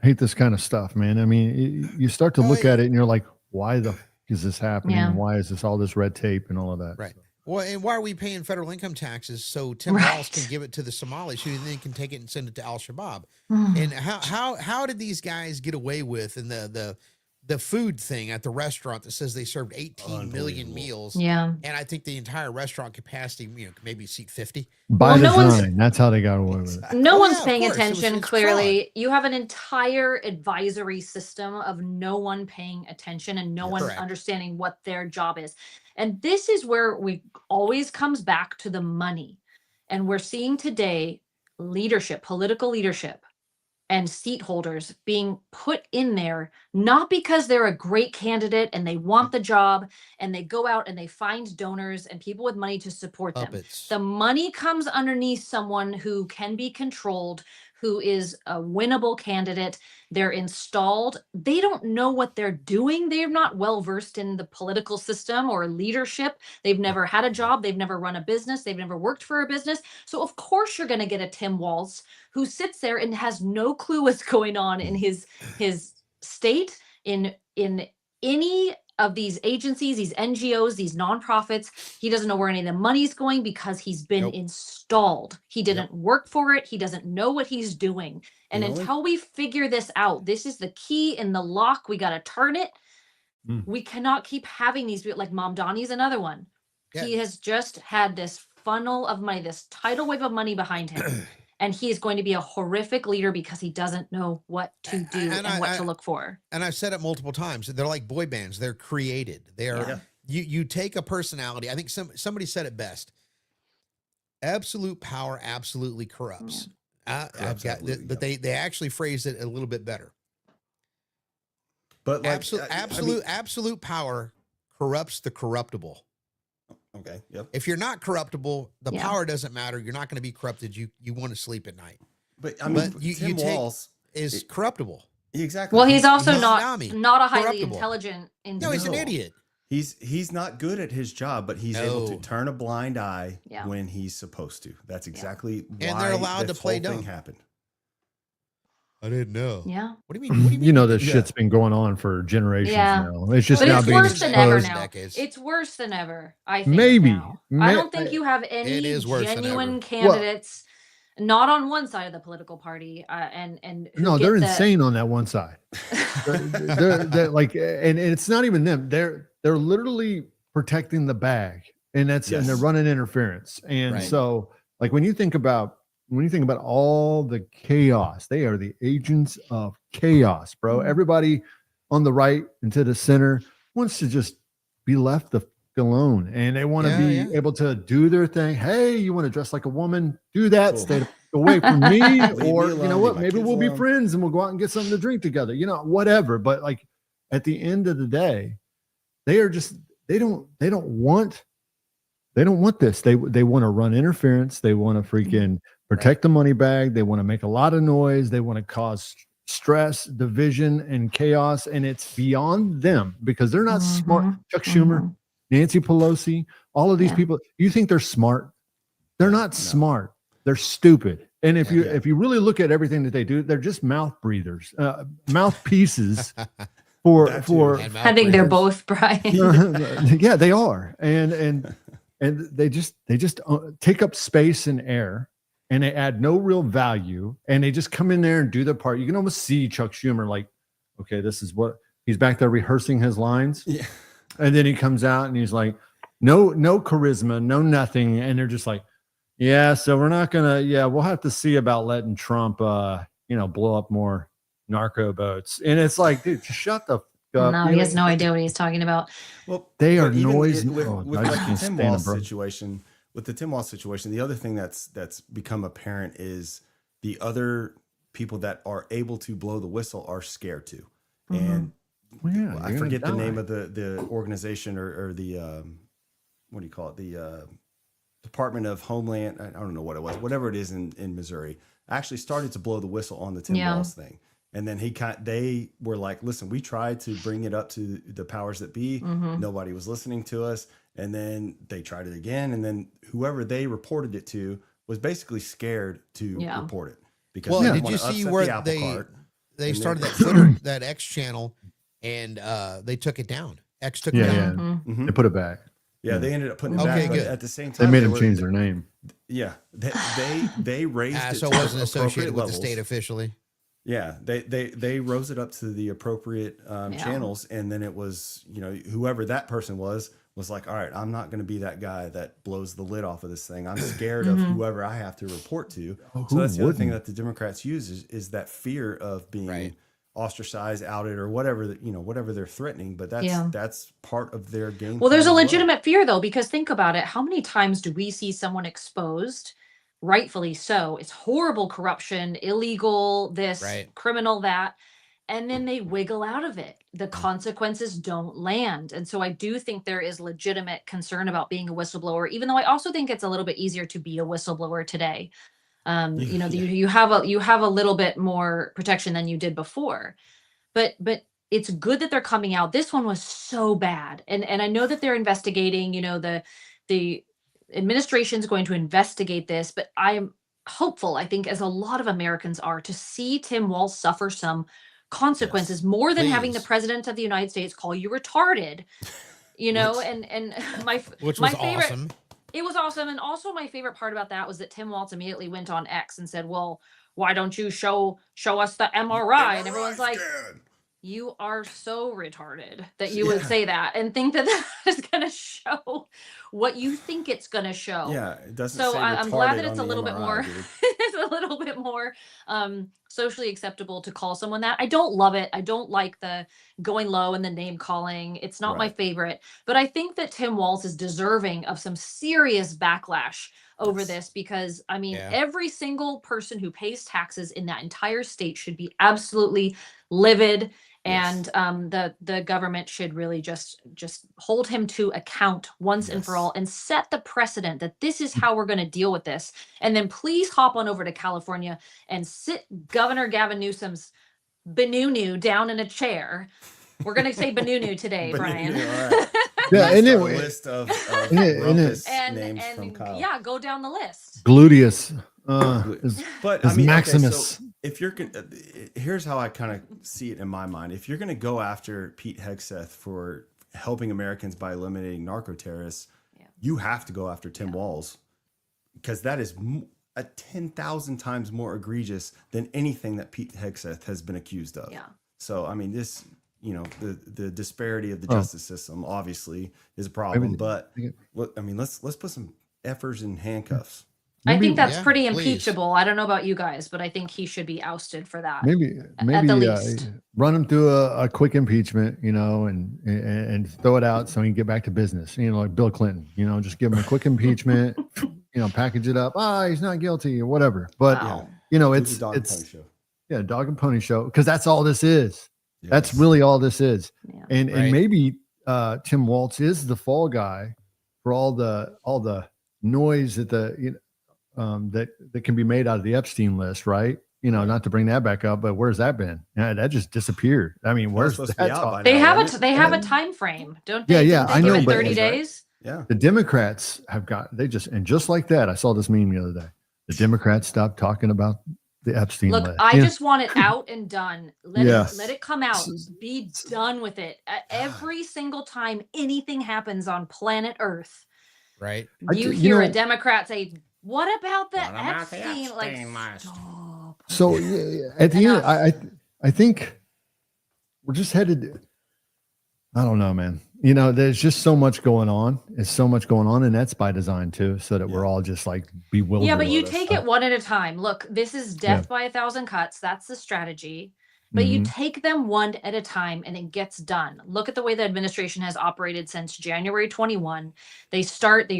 kind of stuff, man. I mean, you start to look at it and you're like, why the fuck is this happening? Yeah. And why is this all this red tape and all of that? Right. So. Well, and why are we paying federal income taxes so Tim Walz can give it to the Somalis who then can take it and send it to Al Shabaab? And how did these guys get away with in the food thing at the restaurant that says they served 18 million meals? Yeah. And I think the entire restaurant capacity, you know, could maybe seat 50. By Well, no design, that's how they got away with it. No Oh, one's yeah, of paying course. attention. It's Clearly, you have an entire advisory system of no one paying attention and no one Correct. understanding what their job is. And this is where we always comes back to the money. And we're seeing today leadership, political leadership, and seat holders being put in there, not because they're a great candidate and they want the job and they go out and they find donors and people with money to support them. Puppets. The money comes underneath someone who can be controlled, who is a winnable candidate. They're installed. They don't know what they're doing. They're not well versed in the political system or leadership. They've never had a job. They've never run a business. They've never worked for a business. So of course you're going to get a Tim Walz who sits there and has no clue what's going on in his state, in any of these agencies, these NGOs, these nonprofits. He doesn't know where any of the money's going because he's been installed. He didn't work for it. He doesn't know what he's doing. And until we figure this out, this is the key in the lock. We got to turn it. We cannot keep having these, like Mom Donnie's another one. Yeah. He has just had this funnel of money, this tidal wave of money behind him. And he is going to be a horrific leader because he doesn't know what to do and what to look for. And I've said it multiple times. They're like boy bands. They're created. They are. You take a personality. I think somebody said it best. Absolute power absolutely corrupts. I've got, but they actually phrased it a little bit better. But like, absolute power corrupts the corruptible. Okay. Yep. If you're not corruptible, the power doesn't matter. You're not going to be corrupted. You want to sleep at night. But I mean, Tim Walz is corruptible. Exactly. Well, he's also not a highly corruptible. intelligent individual. No, he's an idiot. He's not good at his job, but he's able to turn a blind eye when he's supposed to. That's exactly why and they're allowed to play whole dumb. thing happened. I didn't know. Yeah. What do you mean? You know, this shit's been going on for generations now. It's just but now it's being worse than ever exposed. now. Decades. It's worse than ever. I think Maybe. now. I don't think you have any genuine candidates, not on one side of the political party, and who no, get they're insane on that one side. they're like, and it's not even them. They're literally protecting the bag, and and they're running interference. And so, like when you think about all the chaos, they are the agents of chaos, bro. Everybody on the right and to the center wants to just be left the alone, and they want to be able to do their thing. Hey, you want to dress like a woman? Do that. Stay away from me. Or you know what? Maybe we'll be friends and we'll go out and get something to drink together. You know, whatever. But like at the end of the day, they are just they don't want this. They want to run interference. They want to freaking protect the money bag. They want to make a lot of noise. They want to cause stress, division, and chaos, and it's beyond them because they're not smart. Chuck Schumer, Nancy Pelosi, all of these people, you think they're smart? They're not smart. They're stupid. And if you really look at everything that they do, they're just mouth breathers, mouthpieces for I think they're both, Brian. yeah, they are. And they just take up space and air, and they add no real value, and they just come in there and do their part. You can almost see Chuck Schumer like, okay, this is what he's back there rehearsing his lines. Yeah. And then he comes out and he's like, no charisma, no nothing. And they're just like, yeah, so we're not gonna, we'll have to see about letting Trump blow up more narco boats. And it's like, dude, shut the fuck up. No, he has no idea what he's talking about. Well, they are noise. With the Tim Walz situation, the other thing that's become apparent is the other people that are able to blow the whistle are scared to. And I forget the name of the organization or the what do you call it? The Department of Homeland. I don't know what it was. Whatever it is in Missouri, actually started to blow the whistle on the Tim Walz thing. And then they were like, listen, we tried to bring it up to the powers that be. Nobody was listening to us. And then they tried it again. And then whoever they reported it to was basically scared to report it. Because did you see where they started that Twitter, that X channel, and they took it down. X took it down. They put it back. Yeah, they ended up putting it back. But at the same time, they made them change their name. Yeah, they raised it so to it wasn't associated with levels. the state officially. Yeah, they rose it up to the appropriate channels, and then it was whoever that person was like, all right, I'm not going to be that guy that blows the lid off of this thing. I'm scared of whoever I have to report to. So that's the other thing that the Democrats use is that fear of being ostracized, outed, or whatever whatever they're threatening. But that's part of their game. Well, there's a legitimate fear though, because think about it. How many times do we see someone exposed? Rightfully so. It's horrible corruption, illegal, this, criminal, that. And then they wiggle out of it. The consequences don't land. And so I do think there is legitimate concern about being a whistleblower, even though I also think it's a little bit easier to be a whistleblower today. You have a little bit more protection than you did before. But it's good that they're coming out. This one was so bad. And I know that they're investigating, the administration's going to investigate this, but I am hopeful, I think, as a lot of Americans are, to see Tim Walz suffer some consequences more than having the president of the United States call you retarded, and my favorite, awesome. It was awesome. And also my favorite part about that was that Tim Walz immediately went on X and said, well, why don't you show us the MRI? And everyone's like, you are so retarded that you would say that and think that is going to show what you think it's going to show. Yeah, it doesn't. So say I'm glad that it's on a the little bit MRI, more, dude. it's a little bit more socially acceptable to call someone that. I don't love it. I don't like the going low and the name calling. It's not my favorite, but I think that Tim Walz is deserving of some serious backlash over this, because I mean, every single person who pays taxes in that entire state should be absolutely livid. And the government should really just hold him to account once and for all, and set the precedent that this is how we're going to deal with this. And then please hop on over to California and sit Governor Gavin Newsom's Benunu down in a chair. We're going to say Benunu today, Brian. Right. Yeah, and a list of names from Kyle. Yeah, go down the list. Gluteus. But I mean, Okay, Maximus. so if you're here's how I kind of see it in my mind. If you're going to go after Pete Hegseth for helping Americans by eliminating narco terrorists, you have to go after Tim Walz, because that is 10,000 times more egregious than anything that Pete Hegseth has been accused of. Yeah. So I mean, this, the disparity of the justice system obviously is a problem. But look, I mean, let's put some effers in handcuffs. I think that's pretty impeachable. I don't know about you guys, but I think he should be ousted for that. Maybe at the least. Run him through a quick impeachment, and throw it out so he can get back to business. Like Bill Clinton, just give him a quick impeachment, package it up. He's not guilty or whatever. But it's dog and pony show. Dog and pony show, because that's all this is. Yes. That's really all this is. Yeah. And maybe Tim Walz is the fall guy for all the noise that that can be made out of the Epstein list, right? not to bring that back up, but where's that been? Yeah, that just disappeared. I mean, where's supposed to be that? out by They now, have wasn't they it? have a time frame, don't they? Yeah, Didn't they I give know, it but 30 right. days. Yeah. The Democrats have and just like that, I saw this meme the other day. The Democrats stopped talking about the Epstein Look, list. I just want it out and done. Let it come out. S- Be done with it. Every single time anything happens on planet Earth, Right. you hear a Democrat say, "What about the Epstein?" Like, stop. So at the end, I think we're just headed. I don't know, man. There's just so much going on. It's so much going on, and that's by design too, so that we're all just like bewildered. Yeah, but you take it one at a time. Look, this is death by 1,000 cuts. That's the strategy. But you take them one at a time and it gets done. Look at the way the administration has operated since January 21. You're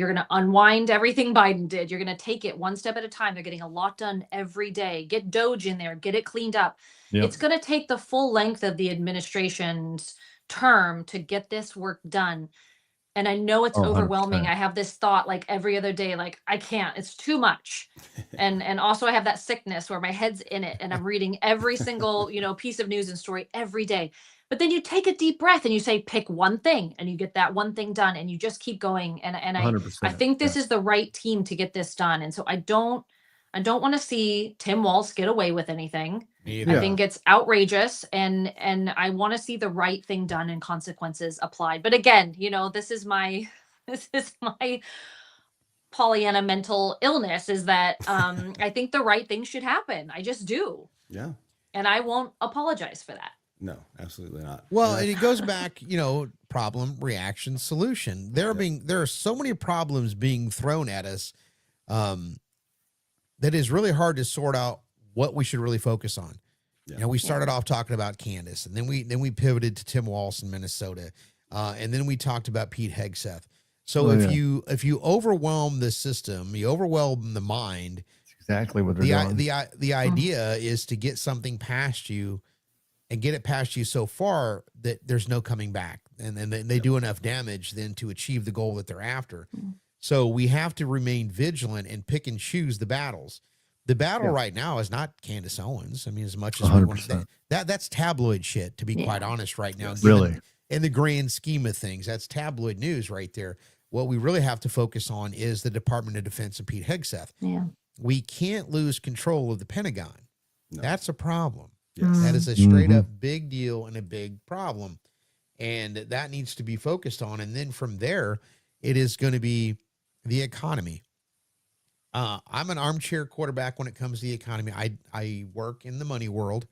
going to unwind everything Biden did. You're going to take it one step at a time. They're getting a lot done every day. Get Doge in there, get it cleaned up. Yep. It's going to take the full length of the administration's term to get this work done. And I know it's overwhelming. 100%. I have this thought like every other day, like I can't, it's too much. And also I have that sickness where my head's in it and I'm reading every single, piece of news and story every day. But then you take a deep breath and you say, pick one thing and you get that one thing done and you just keep going. And I think this is the right team to get this done. And so I don't want to see Tim Walz get away with anything. I think it's outrageous and I want to see the right thing done and consequences applied. But again, this is my Pollyanna mental illness is that I think the right thing should happen. I just do. Yeah. And I won't apologize for that. No, absolutely not. Well, and it goes back, problem, reaction, solution. There are so many problems being thrown at us that is really hard to sort out what we should really focus on. Yeah. We started off talking about Candace, and then we pivoted to Tim Walz in Minnesota, and then we talked about Pete Hegseth. So if you overwhelm the system, you overwhelm the mind. That's exactly what they're doing. The idea is to get something past you, and get it past you so far that there's no coming back, and then they do enough damage then to achieve the goal that they're after. So we have to remain vigilant and pick and choose the battles. The battle right now is not Candace Owens. I mean, as much as we want to, that's tabloid shit, to be quite honest right now. Really. In the grand scheme of things, that's tabloid news right there. What we really have to focus on is the Department of Defense and Pete Hegseth. Yeah. We can't lose control of the Pentagon. No. That's a problem. Yes. That is a straight up big deal and a big problem. And that needs to be focused on. And then from there, it is going to be the economy. I'm an armchair quarterback when it comes to the economy. I work in the money world.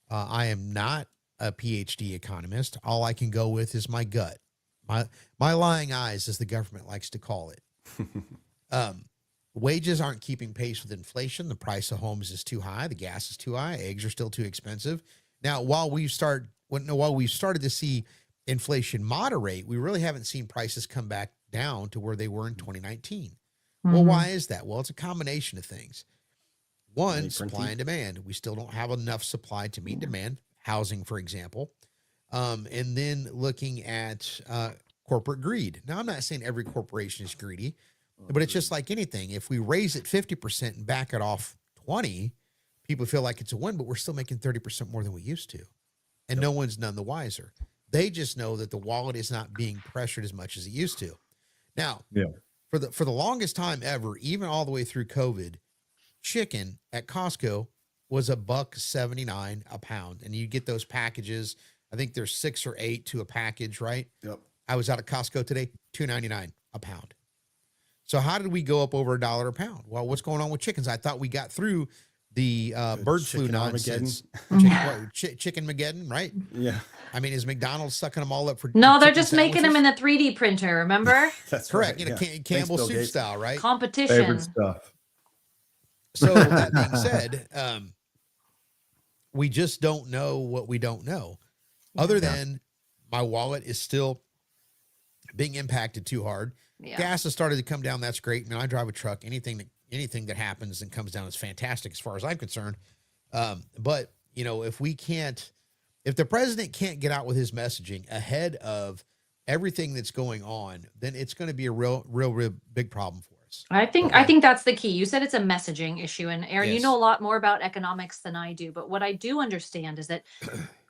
I am not a PhD economist. All I can go with is my gut, my lying eyes, as the government likes to call it. Wages aren't keeping pace with inflation. The price of homes is too high. The gas is too high. Eggs are still too expensive. Now, while we've started to see inflation moderate, we really haven't seen prices come back down to where they were in 2019. Well, why is that? Well, it's a combination of things. One, supply and demand. We still don't have enough supply to meet demand. Housing, for example. And then looking at corporate greed. Now, I'm not saying every corporation is greedy, but it's just like anything. If we raise it 50% and back it off 20, people feel like it's a win, but we're still making 30% more than we used to. And no one's none the wiser. They just know that the wallet is not being pressured as much as it used to. Now, for the longest time ever, even all the way through COVID, chicken at Costco was $1.79 a pound. And you get those packages. I think there's 6 or 8 to a package, right? Yep. I was out at Costco today, $2.99 a pound. So how did we go up over $1 a pound? Well, what's going on with chickens? I thought we got through the bird flu nonsense. Chicken Mageddon, right? Yeah. I mean, is McDonald's sucking them all up for? No, they're just making them in the 3D printer. Remember? That's correct. Right. Campbell soup style, right? Competition. Favorite stuff. So that being said, we just don't know what we don't know. Other than my wallet is still being impacted too hard. Yeah. Gas has started to come down. That's great. I mean, I drive a truck. Anything that happens and comes down is fantastic as far as I'm concerned. But if the president can't get out with his messaging ahead of everything that's going on, then it's going to be a real big problem for us. us. I think that's the key. You said it's a messaging issue, and Aaron, you Yes. know a lot more about economics than I do, but what I do understand is that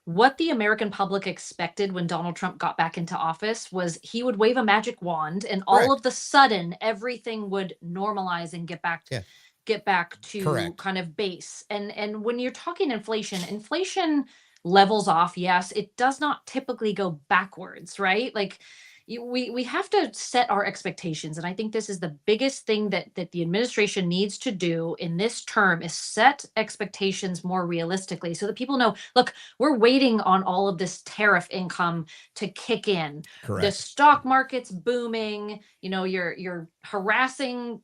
what the American public expected when Donald Trump got back into office was he would wave a magic wand and all Correct. of the sudden everything would normalize and Yeah. get back to Correct. kind of base. And when you're talking inflation levels off. Yes, it does not typically go backwards, right? Like we have to set our expectations, and I think this is the biggest thing that the administration needs to do in this term is set expectations more realistically so that people know, look, we're waiting on all of this tariff income to kick in. The Correct. stock market's booming. You're harassing,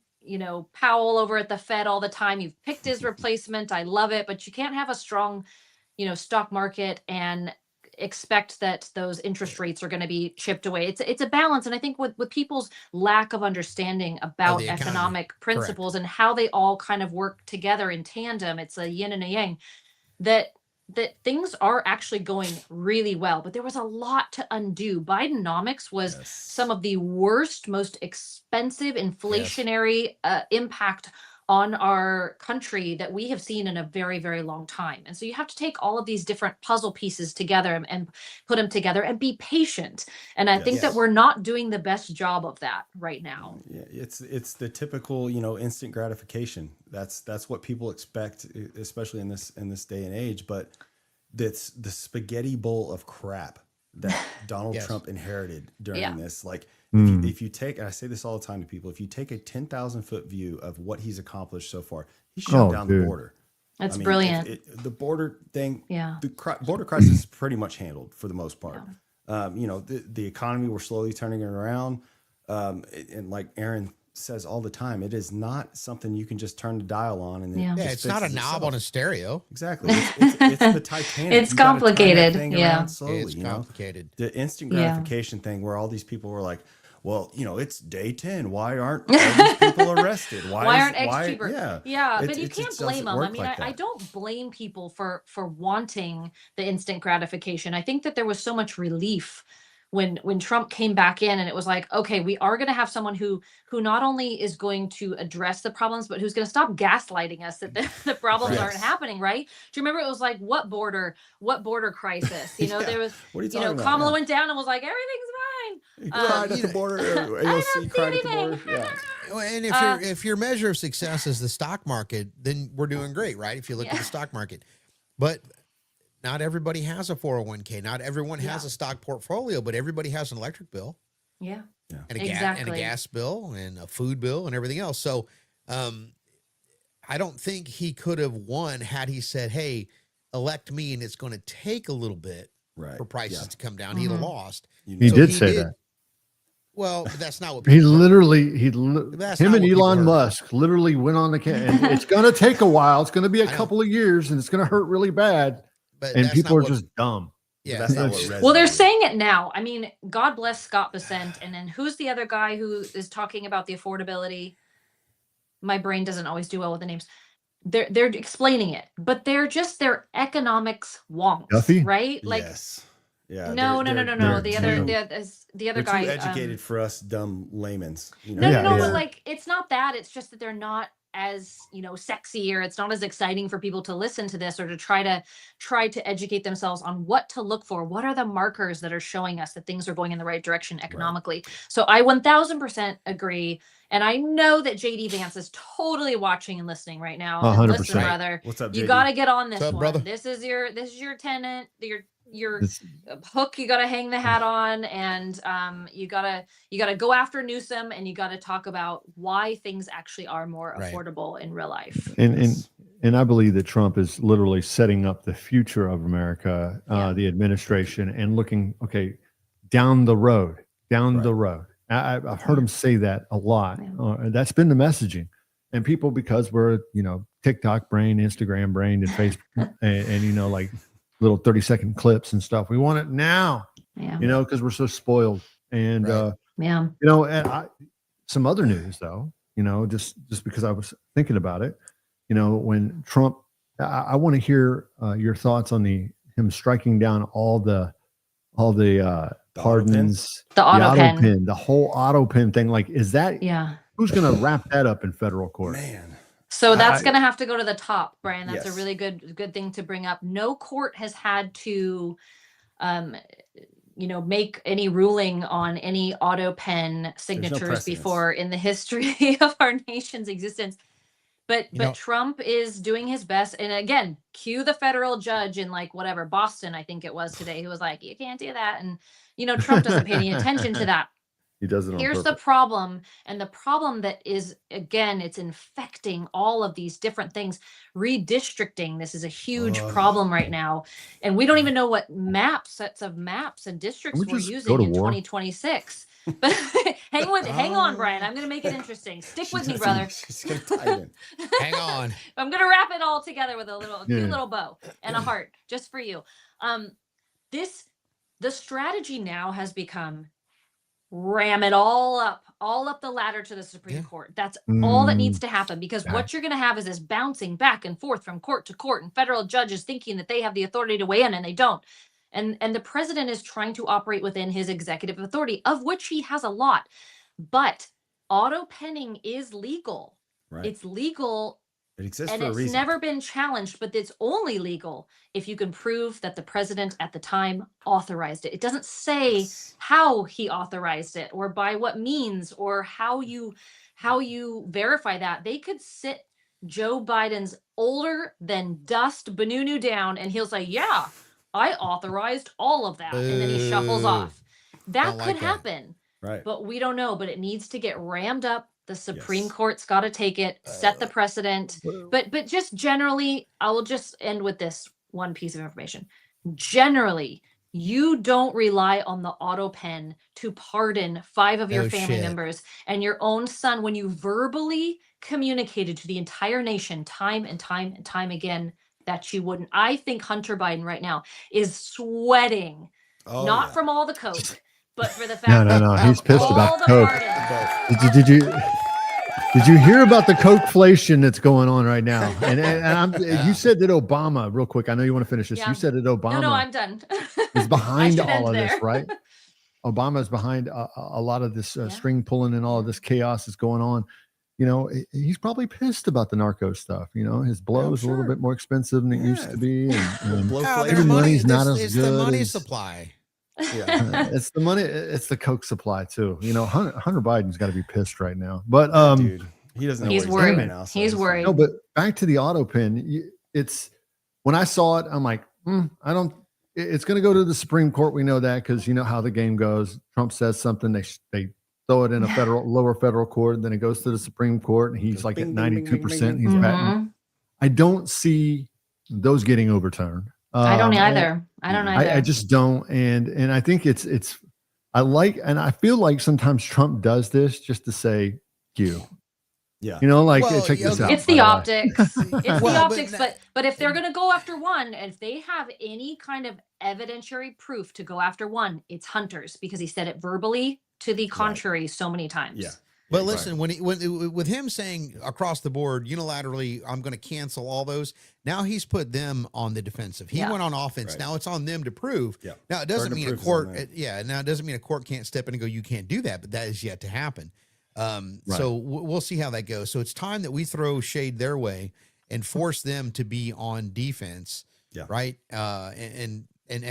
Powell over at the Fed all the time. You've picked his replacement. I love it, but you can't have a strong, stock market and expect that those interest rates are going to be chipped away. It's a balance, and I think with people's lack of understanding about the economy. economic principles and how they all kind of work together in tandem, it's a yin and a yang, that things are actually going really well. But there was a lot to undo. Bidenomics was Yes. some of the worst, most expensive inflationary impact on our country that we have seen in a very, very long time. And so you have to take all of these different puzzle pieces together and put them together and be patient. And I think that Yes. we're not doing the best job of that right now. Yeah, it's the typical, instant gratification. That's what people expect, especially in this day and age. But that's the spaghetti bowl of crap that Donald Yes. Trump inherited during Yeah. this. Like, Mm. if you take, and I say this all the time to people, if you take a 10,000-foot view of what he's accomplished so far, he shut Oh, down dude. the border. That's I mean, brilliant. the border thing, Yeah. the border crisis is pretty much handled for the most part. The economy, we're slowly turning it around. And like Aaron says all the time, it is not something you can just turn the dial on and Yeah. it Yeah, just it's not a fixes knob itself. on a stereo. Exactly. It's the Titanic. It's You gotta turn that complicated, thing yeah. around slowly, It's complicated. The instant Yeah. gratification thing where all these people were like, well, it's day 10. Why aren't all these people arrested? Why aren't eggs cheaper? Yeah. But you can't blame them. I mean, I don't blame people for wanting the instant gratification. I think that there was so much relief when Trump came back in, and it was like, okay, we are going to have someone who not only is going to address the problems, but who's going to stop gaslighting us that the problems aren't Yes. happening, right? Do you remember it was like, what border crisis? Yeah. There was, What are you talking about? Kamala Yeah. went down and was like, everything's fine. He cried at the border. AOC cried at the border. anything. Yeah. Well, and if your measure of success is the stock market, then we're doing great, right? If you look at Yeah. the stock market, but not everybody has a 401k. Not everyone has Yeah. a stock portfolio, but everybody has an electric bill Yeah. and Exactly. a gas bill and a food bill and everything else. So, I don't think he could have won had he said, "Hey, elect me," and it's going to take a little bit Right. for prices Yeah. to come down. He'd have Mhm. lost. He So did he say did- that. Well, but that's not what He people heard. literally, That's him not and what people Elon heard. Musk literally went on the and it's going to take a while. It's going to be a I know. couple of years, and it's going to hurt really bad. But And that's people not are what- just dumb. yeah. That's not what It's- Well, they're resonated. saying it now. I mean, God bless Scott Bessent. And then who's the other guy who is talking about the affordability? My brain doesn't always do well with the names. They're explaining it, but they're economics wonks, Duffy? right? Like, Yes. Yeah. no. they're The other They're guy. too educated for us dumb laymen's. No, Yeah, but yeah. like, it's not that. It's just that they're not as sexy, or it's not as exciting for people to listen to this or to try to educate themselves on what to look for. What are the markers that are showing us that things are going in the right direction economically? So I 1000% agree, and I know that JD Vance is totally watching and listening right now. And 100%. listen, brother, What's up, you JD? got to get on this What's up, one. brother? This is your tenant. Your It's- hook you got to hang the hat on, and you got to go after Newsom, and you got to talk about why things actually are more Right. affordable in real life. And I believe that Trump is literally setting up the future of America, Yeah. the administration, and looking, down the road. I've heard him say that a lot. Yeah. That's been the messaging. And people, because we're, TikTok brain, Instagram brain, and Facebook, and like little 30-second clips and stuff. We want it now, Yeah. because we're so spoiled. And, Right. Yeah. some other news though, just because I was thinking about it, when Trump, I want to hear your thoughts on him striking down all the The pardons, The auto pen. the whole auto pen thing. Like, is that Yeah. Who's going to wrap that up in federal court? Man. So that's going to have to go to the top, Brian. That's Yes. a really good thing to bring up. No court has had to, make any ruling on any auto pen signatures precedence. before in the history of our nation's existence. But Trump is doing his best. And again, cue the federal judge in like whatever, Boston, I think it was today, who was like, you can't do that. And, Trump doesn't pay any attention to that. He does it on Here's purpose. the problem. And the problem that is, again, it's infecting all of these different things. Redistricting. This is a huge problem right now. And we don't even know what sets of maps and districts we're using in 2026. But hang on, Brian. I'm going to make it interesting. Stick with me, brother. She's going to tie it in. Hang on. I'm going to wrap it all together with a cute little bow and a heart just for you. The strategy now has become ram it all up the ladder to the Supreme Court. That's all that needs to happen, because what you're going to have is this bouncing back and forth from court to court, and federal judges thinking that they have the authority to weigh in, and they don't. And the president is trying to operate within his executive authority, of which he has a lot. But auto penning is legal. Right. It's legal. It exists and for a it's reason. never been challenged, but it's only legal if you can prove that the president at the time authorized it. It doesn't say how he authorized it or by what means or how you verify that. They could sit Joe Biden's older than dust Benunu down and he'll say, yeah, I authorized all of that. And then he shuffles off. That could happen. Right. But we don't know. But it needs to get rammed up. The Supreme Court's got to take it, set the precedent. But just generally, I will just end with this one piece of information. Generally, you don't rely on the auto pen to pardon 5 of your family members and your own son when you verbally communicated to the entire nation time and time and time again that you wouldn't. I think Hunter Biden right now is sweating, not from all the coke, but for the fact no, he's pissed about coke. Pardons. Did you hear about the cokeflation that's going on right now? And you said that Obama, real quick, I know you want to finish this. Yeah. You said that Obama No, I'm done. is behind I should all of end this, there. right? Obama is behind a lot of this string pulling and all of this chaos that's going on. He's probably pissed about the narco stuff. His blow is a little bit more expensive than it used to be. And Their money's not as it's good. the money as- supply. Yeah. It's the money. It's the coke supply too. Hunter Biden's got to be pissed right now. But dude, he doesn't know He's what worried. doing now. So He's worried. no. But back to the auto pen. It's when I saw it, I'm like, I don't. It's going to go to the Supreme Court. We know that because you know how the game goes. Trump says something, they throw it in a lower federal court, then it goes to the Supreme Court, and he's like at 92%. He's batting. I don't see those getting overturned. I don't either. I just don't. And I think it's I like, and I feel like sometimes Trump does this just to say, you. Yeah. Check this out. It's the optics. It's the Well, optics. But if they're going to go after one, and if they have any kind of evidentiary proof to go after one, it's Hunter's, because he said it verbally to the contrary so many times. Yeah. But listen, when with him saying across the board unilaterally, I'm going to cancel all those. Now he's put them on the defensive. He went on offense. Right. Now it's on them to prove. Yeah. Now it doesn't Burden mean of a proof is on court. them. Now it doesn't mean a court can't step in and go, you can't do that. But that is yet to happen. So we'll see how that goes. So it's time that we throw shade their way and force them to be on defense. Yeah. Right. And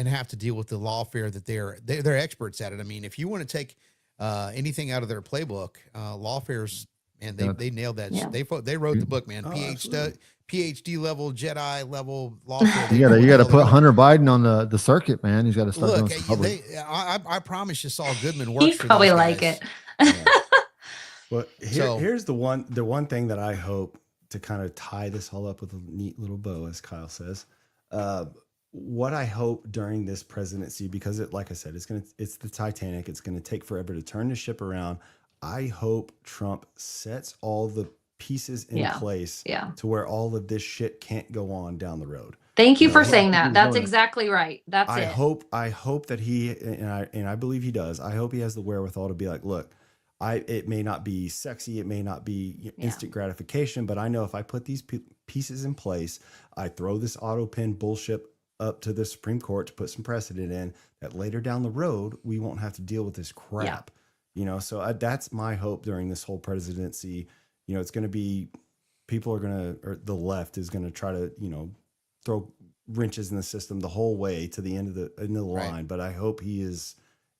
have to deal with the lawfare that they're experts at it. I mean, if you want to take anything out of their playbook, lawfares, and they nailed that. Yeah. They wrote the book, man. PhD level, Jedi level lawfare. You got to put Hunter Biden on the circuit, man. He's got to start doing some public. I promise you, Saul Goodman works. He'd for probably these like guys. it. But here's the one thing that I hope to kind of tie this all up with a neat little bow, as Kyle says. What I hope during this presidency, because like I said, it's the Titanic. It's going to take forever to turn the ship around. I hope Trump sets all the pieces in place to where all of this shit can't go on down the road. Thank you for saying that. That's exactly right. That's it. I hope that he, and I believe he does. I hope he has the wherewithal to be like, look, it may not be sexy, it may not be instant gratification, but I know if I put these pieces in place, I throw this auto pen bullshit up to the Supreme Court to put some precedent in, that later down the road we won't have to deal with this crap. So that's my hope during this whole presidency. It's going to be, or the left is going to try to, throw wrenches in the system the whole way to the end of the line. But I hope he is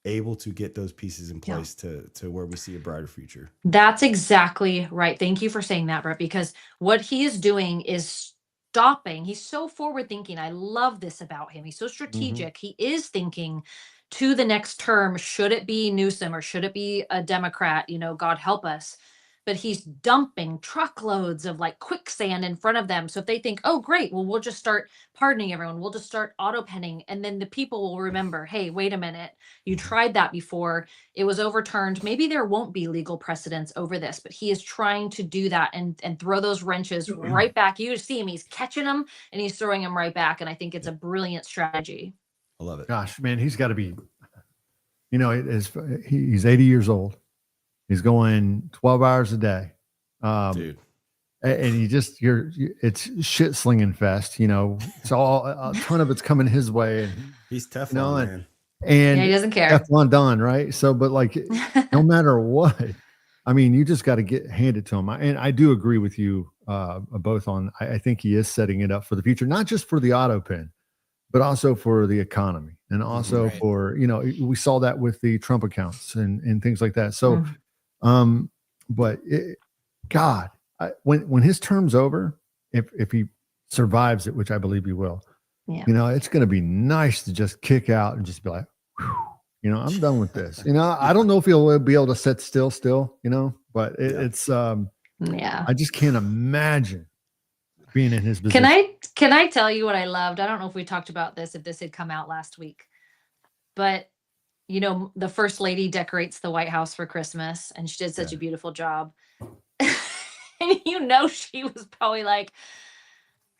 able to get those pieces in place to where we see a brighter future. That's exactly right. Thank you for saying that, Brett, because what he is doing is stopping. He's so forward thinking. I love this about him. He's so strategic. He is thinking to the next term. Should it be Newsom or should it be a Democrat? God help us. But he's dumping truckloads of like quicksand in front of them. So if they think, oh, great, well, we'll just start pardoning everyone. We'll just start auto penning. And then the people will remember, hey, wait a minute. You tried that before. It was overturned. Maybe there won't be legal precedents over this, but he is trying to do that and throw those wrenches right back. You see him, he's catching them and he's throwing them right back. And I think it's a brilliant strategy. I love it. Gosh, man, he's got to be, he's 80 years old. He's going 12 hours a day. Dude. And it's shit slinging fest. It's all, a ton of it's coming his way. And he's Teflon, man. And he doesn't care. Teflon Don, right? So, but like, no matter what, I mean, you just got to get handed to him. And I do agree with you both on, I think he is setting it up for the future, not just for the auto pen, but also for the economy and also for, we saw that with the Trump accounts and things like that. So, but when his term's over, if he survives it, which I believe he will, it's going to be nice to just kick out and just be like, whew, I'm done with this. I don't know if he'll be able to sit still, but it's, I just can't imagine being in his position. Can I tell you what I loved? I don't know if we talked about this, if this had come out last week, but the first lady decorates the White House for Christmas and she did such a beautiful job. And she was probably like,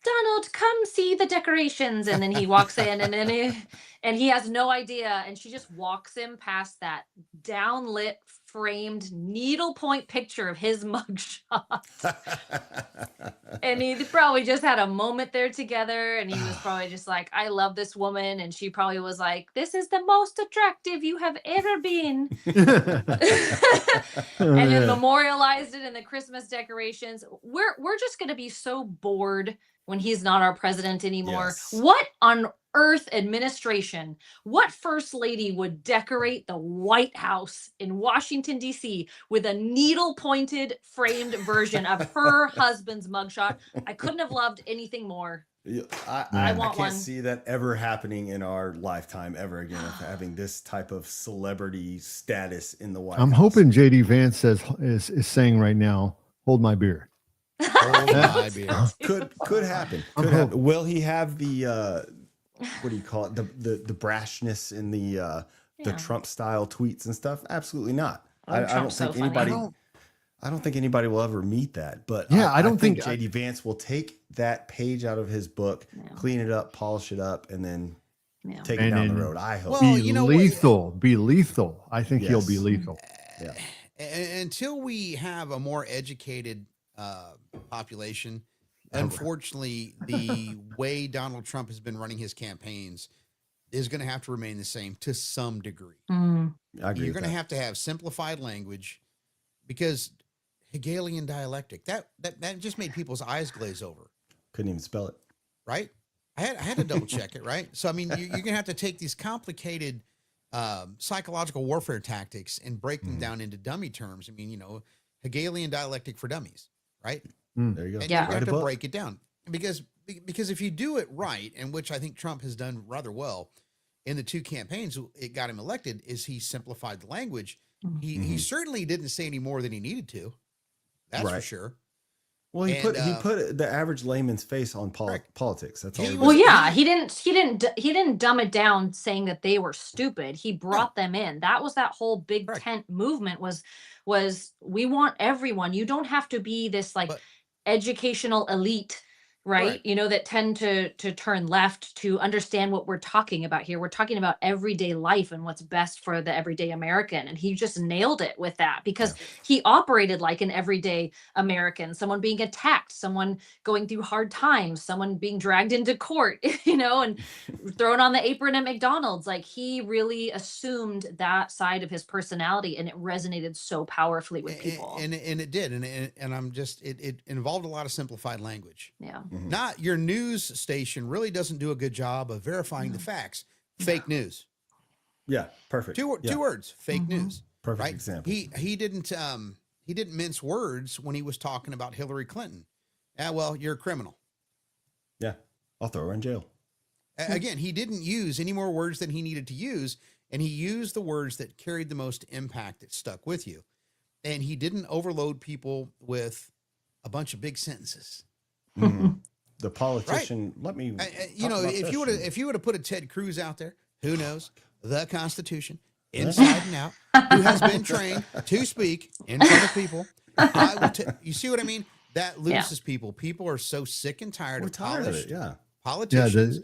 Donald, come see the decorations. And then he walks in and he has no idea. And she just walks him past that downlit, framed needlepoint picture of his mugshot. And he probably just had a moment there together. And he was probably just like, I love this woman. And she probably was like, this is the most attractive you have ever been. And then memorialized it in the Christmas decorations. We're just going to be so bored when he's not our president anymore. Yes. What on earth administration, what first lady would decorate the White House in Washington, D.C. with a needle-pointed framed version of her husband's mugshot? I couldn't have loved anything more. I can't see that ever happening in our lifetime ever again, of having this type of celebrity status in the White House. I'm hoping JD Vance is saying right now, hold my beer. Hold my beer. Could happen. Could happen. Will he have the what do you call it? The brashness in the Trump style tweets and stuff? Absolutely not. I don't think anybody. I don't think anybody will ever meet that. But I don't think JD Vance will take that page out of his book, clean it up, polish it up, and then take it down the road. I hope. Well, be lethal. I think he'll be lethal. Yeah. Until we have a more educated population, unfortunately, the way Donald Trump has been running his campaigns is going to have to remain the same to some degree. I agree. You're going to have simplified language, because Hegelian dialectic that just made people's eyes glaze over. Couldn't even spell it. Right? I had to double check it. Right? So I mean, you're going to have to take these complicated psychological warfare tactics and break them down into dummy terms. I mean, Hegelian dialectic for dummies. Right? There you go. And you have to break it down, because if you do it right, and which I think Trump has done rather well in the two campaigns, it got him elected, is he simplified the language. He certainly didn't say any more than he needed to. That's for sure. Well, he put the average layman's face on politics. That's all. He didn't dumb it down saying that they were stupid. He brought them in. That was that whole big tent movement was we want everyone. You don't have to be this educational elite right? That tend to turn left to understand what we're talking about here. We're talking about everyday life and what's best for the everyday American. And he just nailed it with that because he operated like an everyday American, someone being attacked, someone going through hard times, someone being dragged into court, and thrown on the apron at McDonald's. Like he really assumed that side of his personality, and it resonated so powerfully with people. And it did. And I'm just, it involved a lot of simplified language. Yeah. Not your news station really doesn't do a good job of verifying the facts. Fake news. Yeah. Perfect. Two words, fake news. Perfect example. He didn't mince words when he was talking about Hillary Clinton. Well, you're a criminal. Yeah. I'll throw her in jail. Again, he didn't use any more words than he needed to use, and he used the words that carried the most impact, that stuck with you. And he didn't overload people with a bunch of big sentences. The politician, let me, if you would have put a Ted Cruz out there, who knows the Constitution inside and out, who has been trained to speak in front of people, you see what I mean? That loses people. People are so sick and tired of polished politicians.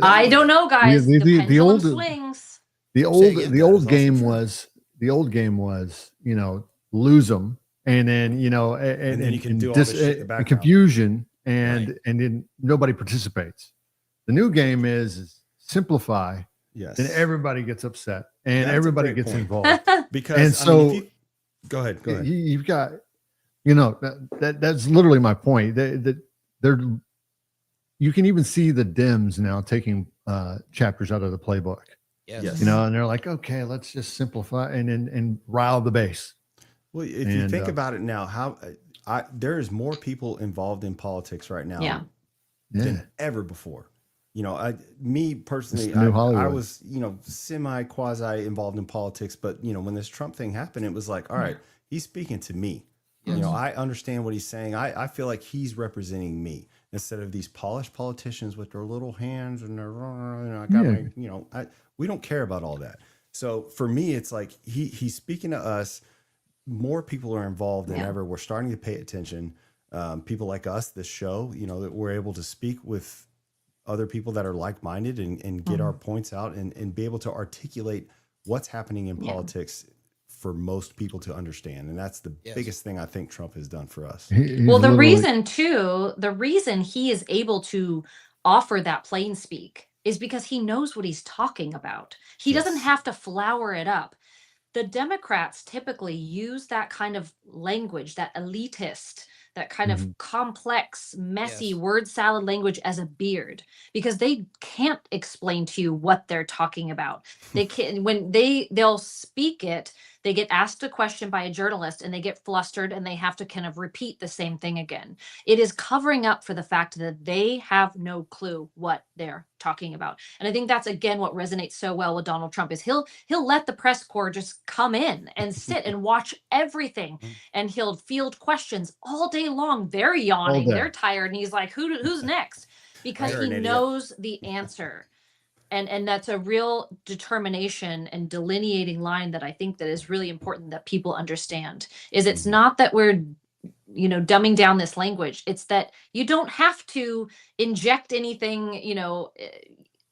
I don't know, guys. The pendulum swings. The old game was, lose them, and then and then you can do all this shit in the background. Confusion, and then nobody participates. The new game is simplify. Yes. Then everybody gets upset and everybody gets involved. Because and so go ahead. You've got, that's literally my point. That they're, you can even see the Dems now taking chapters out of the playbook. Yes. And they're like, okay, let's just simplify and rile the base. Well, if you think about it now, there is more people involved in politics right now than ever before. Me personally, I was, quasi involved in politics, but when this Trump thing happened, it was like, all right, he's speaking to me. Yes. I understand what he's saying. I feel like he's representing me instead of these polished politicians with their little hands and their, we don't care about all that. So for me, it's like he's speaking to us. More people are involved than ever. We're starting to pay attention. People like us, this show, that we're able to speak with other people that are like-minded and get our points out and be able to articulate what's happening in politics for most people to understand. And that's the biggest thing I think Trump has done for us. Well, the reason he is able to offer that plain speak is because he knows what he's talking about. He doesn't have to flower it up. The Democrats typically use that kind of language, that elitist, that kind of complex, messy word salad language as a beard, because they can't explain to you what they're talking about. They can, when they'll speak it, they get asked a question by a journalist and they get flustered and they have to kind of repeat the same thing again. It is covering up for the fact that they have no clue what they're talking about. And I think that's, again, what resonates so well with Donald Trump is he'll let the press corps just come in and sit and watch everything. And he'll field questions all day long. They're yawning, they're tired. And he's like, who's next? Because he knows the answer. And that's a real determination and delineating line that I think that is really important that people understand. Is it's not that we're, dumbing down this language. It's that you don't have to inject anything,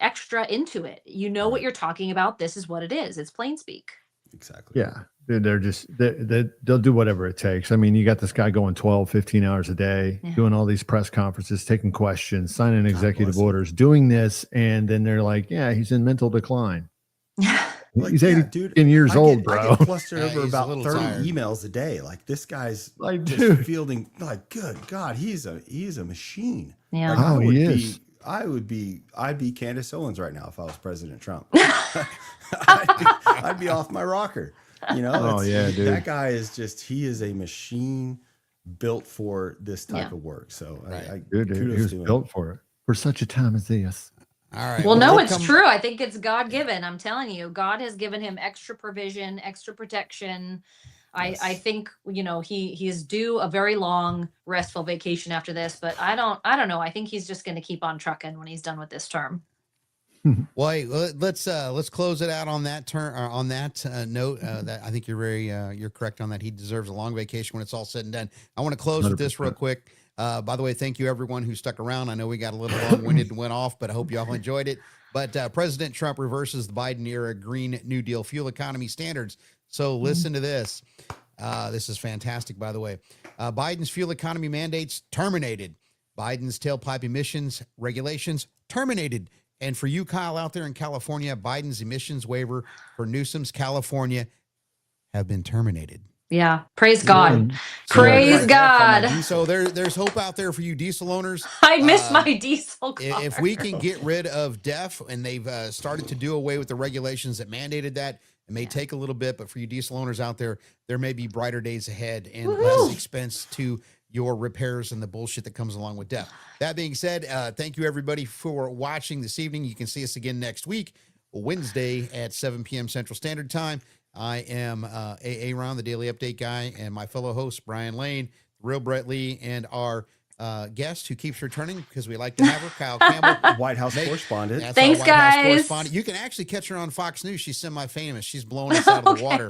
extra into it. You know what you're talking about. This is what it is. It's plain speak. Exactly. Yeah. They'll do whatever it takes. I mean, you got this guy going 12, 15 hours a day, doing all these press conferences, taking questions, signing executive orders, doing this. And then they're like, yeah, he's in mental decline. He's 80 years old, bro. I get flustered over about 30 emails a day. Like this guy's just fielding, like, good God, he's a machine. Yeah. Like, I'd be Candace Owens right now if I was President Trump. I'd be off my rocker. Dude. That guy is he is a machine built for this type of work. So he was built for it for such a time as this. All right. Well, no, it's true. I think it's God-given. I'm telling you, God has given him extra provision, extra protection. I think, he's due a very long, restful vacation after this, but I don't know. I think he's just going to keep on trucking when he's done with this term. Well, hey, let's close it out on that note. That I think you're correct on that. He deserves a long vacation when it's all said and done. I want to close 100%. With this real quick. By the way, thank you everyone who stuck around. I know we got a little long-winded and went off, but I hope you all enjoyed it. But President Trump reverses the Biden era Green New Deal fuel economy standards. So listen to this. This is fantastic, by the way. Biden's fuel economy mandates terminated. Biden's tailpipe emissions regulations terminated. And for you, Kyle, out there in California, Biden's emissions waiver for Newsom's California have been terminated. Yeah. Praise God. So- Praise God. So there's hope out there for you diesel owners. I miss my diesel car. If we can get rid of DEF, and they've started to do away with the regulations that mandated that, it may take a little bit, but for you diesel owners out there, there may be brighter days ahead and less expense to your repairs and the bullshit that comes along with DEF. That being said, thank you everybody for watching this evening. You can see us again next week, Wednesday at 7 p.m. Central Standard Time. I am A.A. Ron, the Daily Update guy, and my fellow host, Brian Lane, Real Brett Lee, and our guest who keeps returning because we like to have her, Kyle Campbell. White House correspondent. That's Thanks, our White House guys. correspondent. You can actually catch her on Fox News. She's semi-famous. She's blowing us out of the water.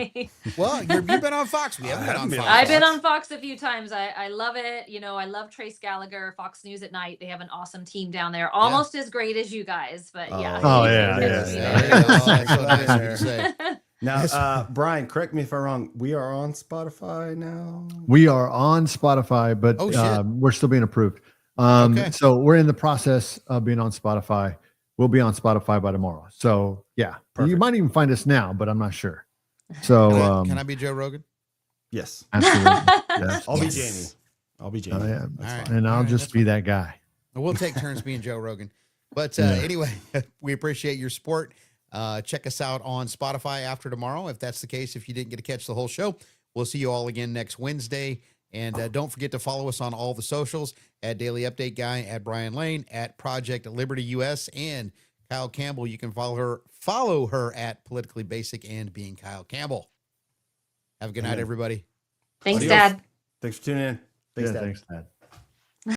Well, you've been on Fox. We haven't been on Fox. I've been on Fox a few times. I love it. You know, I love Trace Gallagher, Fox News at Night. They have an awesome team down there. Almost as great as you guys, but yeah. Oh, yeah, There yeah. you go. That's so nice of you to say. Now, Brian, correct me if I'm wrong. We are on Spotify now. We are on Spotify, but Oh, shit. we're still being approved. Okay. So we're in the process of being on Spotify. We'll be on Spotify by tomorrow. So yeah, Perfect. you might even find us now, but I'm not sure. So Can I be Joe Rogan? Yes. absolutely. Yeah. I'll be Yes. Jamie. I'll be Jamie. Oh, yeah. That's All right. fine. And I'll All right, just that's be that guy. We'll take turns being Joe Rogan. But Yeah. anyway, we appreciate your support. Check us out on Spotify after tomorrow. If that's the case, if you didn't get to catch the whole show, we'll see you all again next Wednesday. And don't forget to follow us on all the socials at Daily Update Guy, at Brian Lane, at Project Liberty US, and Kyle Campbell. You can follow her at Politically Basic and Being Kyle Campbell. Have a good night, Amen. everybody. Thanks, Adios. Dad. Thanks for tuning in. Thanks, Yeah, Dad. thanks, Dad.